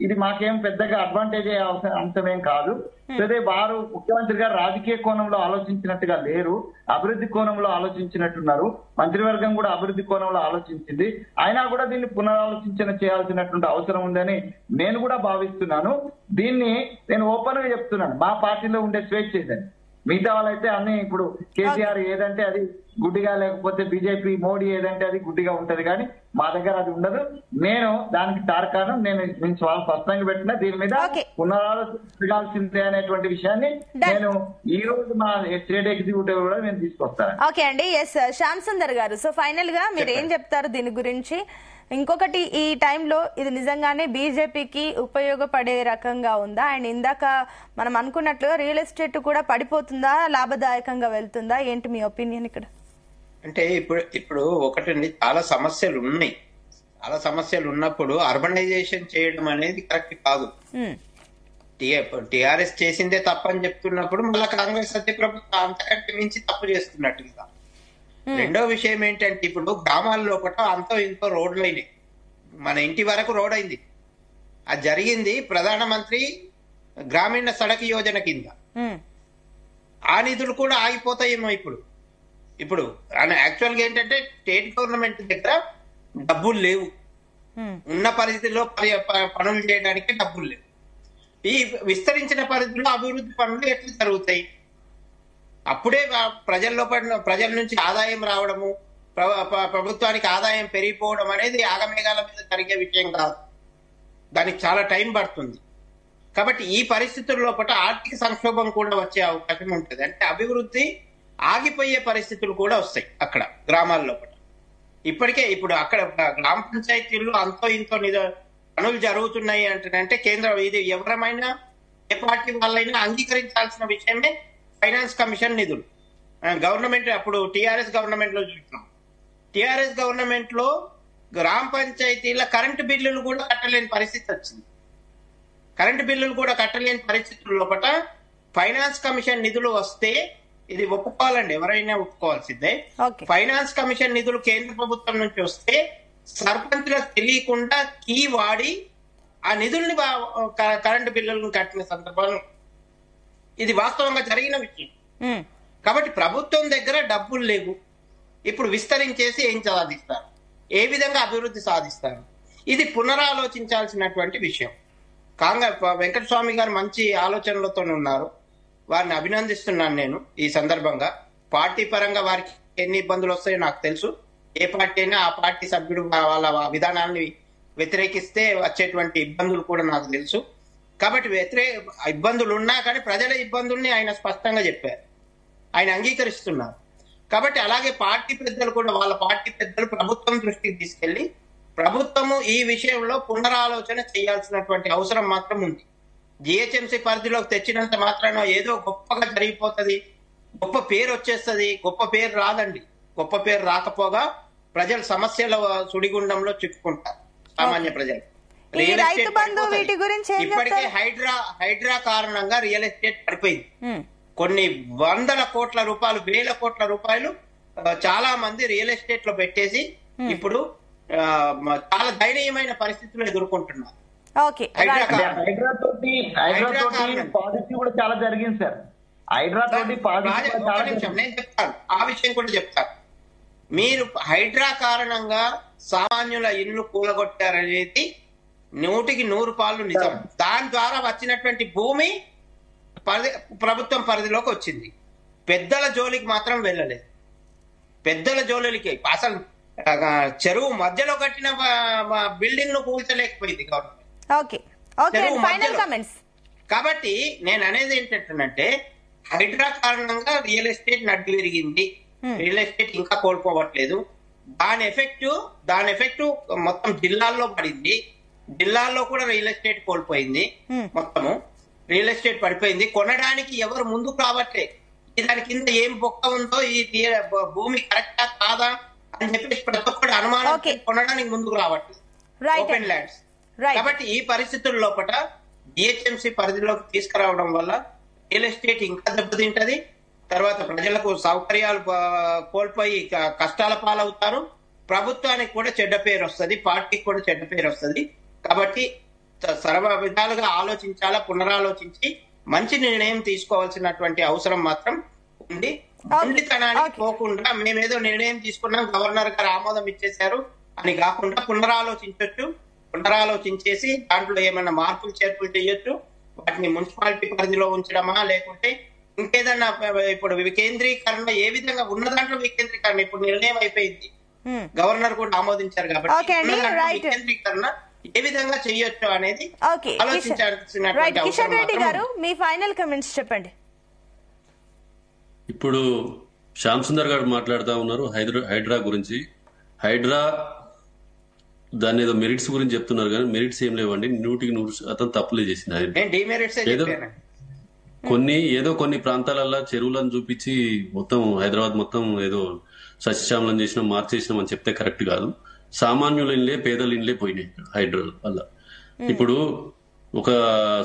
ఇది మాకేం పెద్దగా అడ్వాంటేజ్ అయ్యే అంశమేం కాదు. అదే వారు ముఖ్యమంత్రి గారు రాజకీయ కోణంలో ఆలోచించినట్టుగా లేరు, అభివృద్ధి కోణంలో ఆలోచించినట్టున్నారు. మంత్రివర్గం కూడా అభివృద్ధి కోణంలో ఆలోచించింది. అయినా కూడా దీన్ని పునరాలోచించన చేయాల్సినటువంటి అవసరం ఉందని నేను కూడా భావిస్తున్నాను. దీన్ని నేను ఓపెన్ గా చెప్తున్నాను, మా పార్టీలో ఉండే స్వేచ్ఛ ఇదని. మిగతా వాళ్ళైతే అన్ని ఇప్పుడు కేసీఆర్ ఏదంటే అది గుడ్డిగా, లేకపోతే బీజేపీ మోడీ ఏదంటే అది గుడ్డిగా ఉంటది, కానీ మా దగ్గర అది ఉండదు. నేను దానికి తార్కాణం నేను చాలా స్పష్టంగా పెట్టిన దీని మీద పునరాలోచించాల్సిందే అనేటువంటి విషయాన్ని నేను ఈ రోజు మా స్టేట్ ఎగ్జిక్యూటివ్ కూడా నేను తీసుకొస్తాను.
ఓకే అండి. ఎస్ శ్యామ్ సుందర్ గారు, సో ఫైనల్ గా మీరు ఏం చెప్తారు దీని గురించి? ఇంకొకటి, ఈ టైంలో ఇది నిజంగానే బీజేపీకి ఉపయోగపడే రకంగా ఉందా? అండ్ ఇందాక మనం అనుకున్నట్లుగా రియల్ ఎస్టేట్ కూడా పడిపోతుందా, లాభదాయకంగా వెళ్తుందా? ఏంటి మీ ఒపీనియన్ ఇక్కడ?
అంటే ఇప్పుడు ఒకటండి, చాలా సమస్యలు ఉన్నాయి. చాలా సమస్యలు ఉన్నప్పుడు అర్బనైజేషన్ చేయడం అనేది కరెక్ట్ కాదు. టిఆర్ఎస్ చేసిందే తప్పని చెప్తున్నప్పుడు మళ్ళీ కాంగ్రెస్ అదే ప్రభుత్వం అంతకంటే మించి తప్పు చేస్తున్నట్టుగా. రెండో విషయం ఏంటంటే, ఇప్పుడు గ్రామాల్లో కూడా అంతో ఇంతో రోడ్లు అయినాయి. మన ఇంటి వరకు రోడ్ అయింది. అది జరిగింది ప్రధానమంత్రి గ్రామీణ సడక్ యోజన కింద. ఆ నిధులు కూడా ఆగిపోతాయేమో ఇప్పుడు యాక్చువల్ గా ఏంటంటే స్టేట్ గవర్నమెంట్ దగ్గర డబ్బులు లేవు. ఉన్న పరిస్థితుల్లో పనులు చేయడానికి డబ్బులు లేవు. ఈ విస్తరించిన పరిధిలో అభివృద్ధి పనులు ఎట్లా జరుగుతాయి? అప్పుడే ప్రజల నుంచి ఆదాయం రావడము, ప్రభుత్వానికి ఆదాయం పెరిగిపోవడం అనేది ఆగమేఘాల మీద జరిగే విషయం కాదు. దానికి చాలా టైం పడుతుంది. కాబట్టి ఈ పరిస్థితుల్లో ఆర్థిక సంక్షోభం కూడా వచ్చే అవకాశం ఉంటుంది. అంటే అభివృద్ధి ఆగిపోయే పరిస్థితులు కూడా వస్తాయి అక్కడ గ్రామాల్లో. ఇప్పుడు అక్కడ గ్రామ పంచాయతీల్లో అంతో ఇంతో పనులు జరుగుతున్నాయి అంటే కేంద్రం ఇది ఎవరమైనా ఏ పార్టీ వాళ్ళైనా అంగీకరించాల్సిన విషయమే. ఫైనాన్స్ కమిషన్ నిధులు గవర్నమెంట్ అప్పుడు టీఆర్ఎస్ గవర్నమెంట్ లో చూసినాం. టీఆర్ఎస్ గవర్నమెంట్ లో గ్రామ పంచాయతీల కరెంటు బిల్లులు కూడా కట్టలేని పరిస్థితి వచ్చింది. కరెంటు బిల్లులు కూడా కట్టలేని పరిస్థితుల్లో ఫైనాన్స్ కమిషన్ నిధులు వస్తే ఇది ఒప్పుకోవాలండి, ఎవరైనా ఒప్పుకోవాల్సిందే. ఫైనాన్స్ కమిషన్ నిధులు కేంద్ర ప్రభుత్వం నుంచి వస్తే సర్పంచులకు తెలియకుండా కీ వాడి ఆ నిధుల్ని కరెంటు బిల్లులను కట్టిన సందర్భాలు ఇది వాస్తవంగా జరిగిన విషయం. కాబట్టి ప్రభుత్వం దగ్గర డబ్బులు లేవు. ఇప్పుడు విస్తరించేసి ఏం సాధిస్తారు, ఏ విధంగా అభివృద్ధి సాధిస్తారు? ఇది పునరాలోచించాల్సినటువంటి విషయం. వెంకటస్వామి గారు మంచి ఆలోచనలతో ఉన్నారు, వారిని అభినందిస్తున్నాను నేను ఈ సందర్భంగా. పార్టీ పరంగా వారికి ఎన్ని ఇబ్బందులు వస్తాయో నాకు తెలుసు. ఏ పార్టీ అయినా ఆ పార్టీ సభ్యుడు వాళ్ళ విధానాన్ని వ్యతిరేకిస్తే వచ్చేటువంటి ఇబ్బందులు కూడా నాకు తెలుసు. కాబట్టి ఇబ్బందులు ఉన్నా కానీ ప్రజల ఇబ్బందుల్ని ఆయన స్పష్టంగా చెప్పారు, ఆయన అంగీకరిస్తున్నారు. కాబట్టి అలాగే పార్టీ పెద్దలు కూడా వాళ్ళ పార్టీ పెద్దలు ప్రభుత్వం దృష్టికి తీసుకెళ్లి ప్రభుత్వము ఈ విషయంలో పునరాలోచన చేయాల్సినటువంటి అవసరం మాత్రం ఉంది. జిహెచ్ఎంసీ పరిధిలోకి తెచ్చినంత మాత్రాన ఏదో గొప్పగా జరిగిపోతుంది, గొప్ప పేరు వచ్చేస్తుంది. గొప్ప పేరు రాదండి. గొప్ప పేరు రాకపోగా ప్రజలు సమస్యల సుడిగుండంలో చిక్కుకుంటారు, సామాన్య ప్రజలు. రియల్ ఎస్టేట్ ఇప్పటికే హైడ్రా కారణంగా రియల్ ఎస్టేట్ పడిపోయింది. కొన్ని వందల కోట్ల రూపాయలు, వేల కోట్ల రూపాయలు చాలా మంది రియల్ ఎస్టేట్ లో పెట్టేసి ఇప్పుడు చాలా దయనీయమైన పరిస్థితులు ఎదుర్కొంటున్నారు.
హైడ్రా తోటి పాజిటివ్ కూడా చాలా జరిగింది సార్. హైడ్రా తోటి
నేను చెప్తాను, ఆ విషయం కూడా చెప్తాను. మీరు హైడ్రా కారణంగా సామాన్యుల ఇల్లు కూలగొట్టారనేది 100% నిజం. దాని ద్వారా వచ్చినటువంటి భూమి ప్రభుత్వం పరిధిలోకి వచ్చింది. పెద్దల జోలికి మాత్రం వెళ్ళలేదు. పెద్దల జోలికి అసలు చెరువు మధ్యలో కట్టిన బిల్డింగ్ ను కూల్చలేకపోయింది గవర్నమెంట్. కాబట్టి నేను అనేది ఏంటంటే హైడ్రా కారణంగా రియల్ ఎస్టేట్ నడ్డు విరిగింది. రియల్ ఎస్టేట్ ఇంకా కోల్పోవట్లేదు. దాని ఎఫెక్ట్ మొత్తం జిల్లాల్లో పడింది. జిల్లాల్లో కూడా రియల్ ఎస్టేట్ కోల్పోయింది. మొత్తము రియల్ ఎస్టేట్ పడిపోయింది. కొనడానికి ఎవరు ముందుకు రావట్లే. దాని కింద ఏం బొక్క ఉందో, ఈ భూమి కరెక్టా కాదా అని చెప్పేసి ప్రతి ఒక్కటి అనుమానం కొనడానికి ముందుకు రావట్లేదు, ఓపెన్ ల్యాండ్స్. కాబట్టి ఈ పరిస్థితుల లోపల జిహెచ్ఎంసీ పరిధిలోకి తీసుకురావడం వల్ల రియల్ ఎస్టేట్ ఇంకా దెబ్బతింటది. తర్వాత ప్రజలకు సౌకర్యాలు కోల్పోయి కష్టాల పాలవుతారు. ప్రభుత్వానికి కూడా చెడ్డ పేరు వస్తుంది, పార్టీకి కూడా చెడ్డ పేరు వస్తుంది. కాబట్టి సర్వ విధాలుగా ఆలోచించాలా, పునరాలోచించి మంచి నిర్ణయం తీసుకోవాల్సినటువంటి అవసరం మాత్రం ఉంది. ఉండితనానికి పోకుండా మేమేదో నిర్ణయం తీసుకున్నాం, గవర్నర్ గారు ఆమోదం ఇచ్చేశారు అని కాకుండా పునరాలోచించేసి దాంట్లో ఏమైనా మార్పులు చేర్పులు చేయొచ్చు. వాటిని మున్సిపాలిటీ పరిధిలో ఉంచడమా, లేకుంటే ఇంకేదన్నా ఇప్పుడు వికేంద్రీకరణ ఏ విధంగా ఉన్న దాంట్లో వికేంద్రీకరణ ఇప్పుడు నిర్ణయం అయిపోయింది, గవర్నర్ కూడా ఆమోదించారు కాబట్టి వికేంద్రీకరణ ఏ విధంగా చేయొచ్చు అనేది ఆలోచించాల్సినటువంటి
కిషన్ రెడ్డి గారు మీ ఫైనల్ కమెంట్స్ చెప్పండి.
ఇప్పుడు శ్యామ్ సుందర్ గారు మాట్లాడుతూ ఉన్నారు హైడ్రా గురించి. హైడ్రా దాని ఏదో మెరిట్స్ గురించి చెప్తున్నారు కానీ మెరిట్స్ ఏం లేవండి. 100% తప్పులే చేసింది. కొన్ని ప్రాంతాలలో చెరువులను చూపించి మొత్తం హైదరాబాద్ మొత్తం ఏదో సస్యశ్యామలం చేసినాం మార్చేసినాం అని చెప్తే కరెక్ట్ కాదు. సామాన్యుల ఇన్లే పేదల ఇన్లే పోయినాయి హైడ్రా వల్ల. ఇప్పుడు ఒక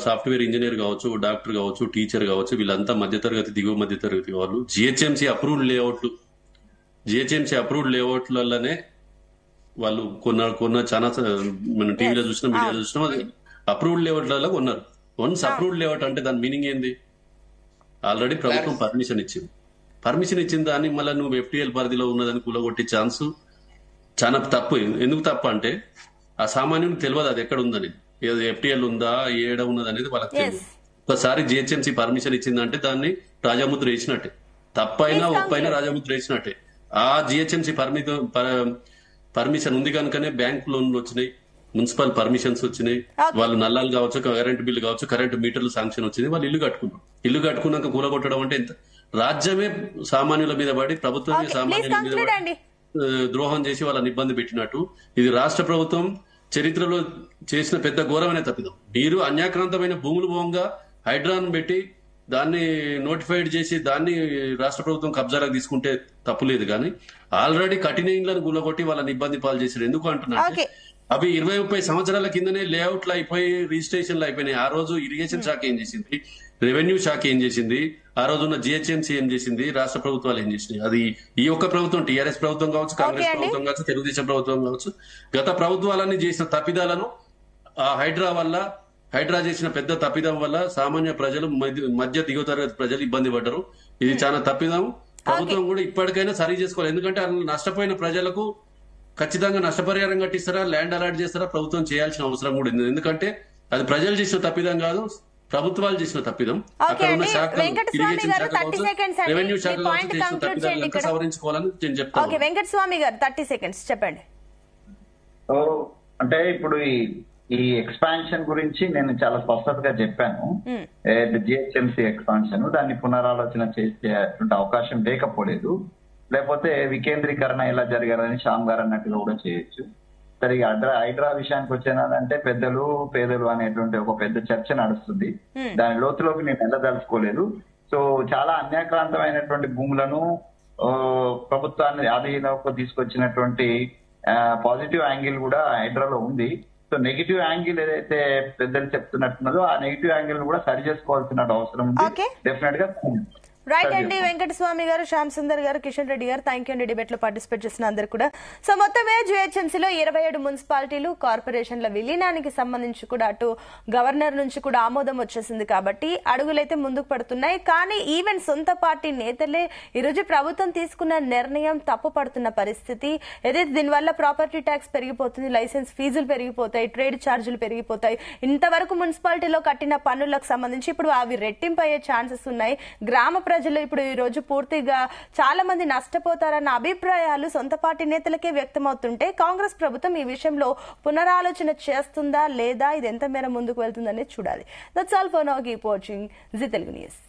సాఫ్ట్వేర్ ఇంజనీర్ కావచ్చు, డాక్టర్ కావచ్చు, టీచర్ కావచ్చు, వీళ్ళంతా మధ్యతరగతి దిగువ మధ్యతరగతి వాళ్ళు. జిహెచ్ఎంసీ అప్రూవ్డ్ లేఅవుట్లలోనే వాళ్ళు కొన్న చాలా మనం టీవీలో చూసినా మీడియాలో చూసినా అప్రూవ్డ్ లేఅవుట్లలో కొన్నారు. వన్స్ అప్రూవ్డ్ లేఅవుట్ అంటే దాని మీనింగ్ ఏంది? ఆల్రెడీ ప్రభుత్వం పర్మిషన్ ఇచ్చిన దాన్ని మళ్ళీ నువ్వు ఎఫ్టీఎల్ పరిధిలో ఉన్నదని కూలగొట్టే ఛాన్స్ చాలా తప్పు. ఎందుకు తప్పు అంటే ఆ సామాన్యునికి తెలియదు అది ఎక్కడ ఉందని, ఎఫ్టీఎల్ ఉందా ఏడ ఉన్నది అనేది వాళ్ళకి తెలియదు. ఒకసారి జిహెచ్ఎంసీ పర్మిషన్ ఇచ్చిందంటే దాన్ని రాజముద్ర వేసినట్టే, తప్పైనా ఒప్పైనా రాజముద్ర వేసినట్టే. ఆ జిహెచ్ఎంసీ పర్మిషన్ ఉంది కనుకనే బ్యాంక్ లోన్లు వచ్చినాయి, మున్సిపల్ పర్మిషన్స్ వచ్చినాయి, వాళ్ళు నల్లాలు కావచ్చు, కరెంట్ బిల్లు కావచ్చు, కరెంట్ మీటర్లు శాంక్షన్ వచ్చింది, వాళ్ళు ఇల్లు కట్టుకున్నాక కూలగొట్టడం అంటే ఎంత? రాజ్యమే సామాన్యుల మీద పడి ప్రభుత్వమే సామాన్యుల మీద పడి ద్రోహం చేసి వాళ్ళని ఇబ్బంది పెట్టినట్టు. ఇది రాష్ట్ర ప్రభుత్వం చరిత్రలో చేసిన పెద్ద ఘోరమైన తప్పిదం. మీరు అన్యాక్రాంతమైన భూములు భోంగా హైడ్రాను పెట్టి దాన్ని నోటిఫైడ్ చేసి దాన్ని రాష్ట్ర ప్రభుత్వం కబ్జాలకు తీసుకుంటే తప్పులేదు, కానీ ఆల్రెడీ కఠిన ఇండ్లను గుల్లగొట్టి వాళ్ళని ఇబ్బంది పాలు చేశారు. ఎందుకు అంటున్నా, అవి 20-30 సంవత్సరాల కిందనే లేఅవుట్లు అయిపోయి రిజిస్ట్రేషన్లు అయిపోయినాయి. ఆ రోజు ఇరిగేషన్ శాఖ ఏం చేసింది, రెవెన్యూ శాఖ ఏం చేసింది, ఆ రోజు ఉన్న జిహెచ్ఎంసీ ఏం చేసింది, రాష్ట్ర ప్రభుత్వాలు ఏం చేసినాయి? అది ఈ ఒక్క ప్రభుత్వం, టీఆర్ఎస్ ప్రభుత్వం కావచ్చు, కాంగ్రెస్ ప్రభుత్వం కావచ్చు, తెలుగుదేశం ప్రభుత్వం కావచ్చు, గత ప్రభుత్వాలన్నీ చేసిన తప్పిదాలను ఆ హైడ్రా చేసిన పెద్ద తప్పిదం వల్ల సామాన్య ప్రజలు, మధ్య దిగువ తరగతి ప్రజలు ఇబ్బంది పడ్డారు. ఇది చాలా తప్పిదం. ప్రభుత్వం కూడా ఇప్పటికైనా సరి చేసుకోవాలి. ఎందుకంటే నష్టపోయిన ప్రజలకు ఖచ్చితంగా నష్టపరిహారం కట్టిస్తారా, ల్యాండ్ అలాట్ చేస్తారా, ప్రభుత్వం చేయాల్సిన అవసరం కూడా ఉంది. ఎందుకంటే అది ప్రజలు చేసిన తప్పిదం కాదు, ప్రభుత్వాలు చేసిన తప్పిదం. అక్కడ ఉన్న శాఖలు, ఇరిగేషన్ శాఖ కావచ్చు, రెవెన్యూ శాఖ కావచ్చు, చేసిన తప్పిదాలను సవరించుకోవాలని నేను చెప్తాను.
వెంకటస్వామి గారు 30 seconds చెప్పండి.
అంటే ఇప్పుడు ఈ ఎక్స్పాన్షన్ గురించి నేను చాలా స్పష్టతగా చెప్పాను. జిహెచ్ఎంసీ ఎక్స్పాన్షన్ దాన్ని పునరాలోచన చేసేటువంటి అవకాశం లేకపోలేదు. లేకపోతే వికేంద్రీకరణ ఎలా జరగాలని శ్యామ్ గారు అన్నట్టుగా కూడా చేయొచ్చు. సరే, హైడ్రా విషయానికి వచ్చేనాదంటే పెద్దలు పేదలు అనేటువంటి ఒక పెద్ద చర్చ నడుస్తుంది. దాని లోతులోకి నేను వెళ్ళదలుచుకోలేదు. సో చాలా అన్యాక్రాంతమైనటువంటి భూములను ప్రభుత్వాన్ని ఆధీనంలోకి తీసుకొచ్చినటువంటి పాజిటివ్ యాంగిల్ కూడా హైడ్రాలో ఉంది. సో నెగిటివ్ యాంగిల్ ఏదైతే పెద్దలు చెప్తున్నట్టున్నదో ఆ నెగిటివ్ యాంగిల్ కూడా సరి చేసుకోవాల్సిన అవసరం ఉంది డెఫినెట్ గా.
రైట్ అండి, వెంకటస్వామి గారు, శ్యామ్ సుందర్ గారు, కిషన్ రెడ్డి గారు, థ్యాంక్ యూ అండి డిబేట్ లో పార్టిసిపేట్ చేసిన అందరు కూడా. సో మొత్తమే జిహెచ్ఎంసీలో 27 మున్సిపాలిటీలు, కార్పొరేషన్ల విలీనానికి సంబంధించి కూడా అటు గవర్నర్ నుంచి కూడా ఆమోదం వచ్చేసింది కాబట్టి అడుగులైతే ముందుకు పడుతున్నాయి. కానీ ఈవెన్ సొంత పార్టీ నేతలే ఈరోజు ప్రభుత్వం తీసుకున్న నిర్ణయం తప్పు పడుతున్న పరిస్థితి. ఏదైతే దీనివల్ల ప్రాపర్టీ ట్యాక్స్ పెరిగిపోతుంది, లైసెన్స్ ఫీజులు పెరిగిపోతాయి, ట్రేడ్ ఛార్జీలు పెరిగిపోతాయి. ఇంతవరకు మున్సిపాలిటీలో కట్టిన పన్నులకు సంబంధించి ఇప్పుడు అవి రెట్టింపు అయ్యే ఛాన్సెస్ ఉన్నాయి. గ్రామ ప్రజలు ఇప్పుడు ఈ రోజు పూర్తిగా చాలా మంది నష్టపోతారన్న అభిప్రాయాలు సొంత పార్టీ నేతలకే వ్యక్తమవుతుంటే కాంగ్రెస్ ప్రభుత్వం ఈ విషయంలో పునరాలోచన చేస్తుందా లేదా, ఇది ఎంత మేర ముందుకు వెళ్తుందనేది చూడాలి. That's all for now. Keep watching Zee Telugu news.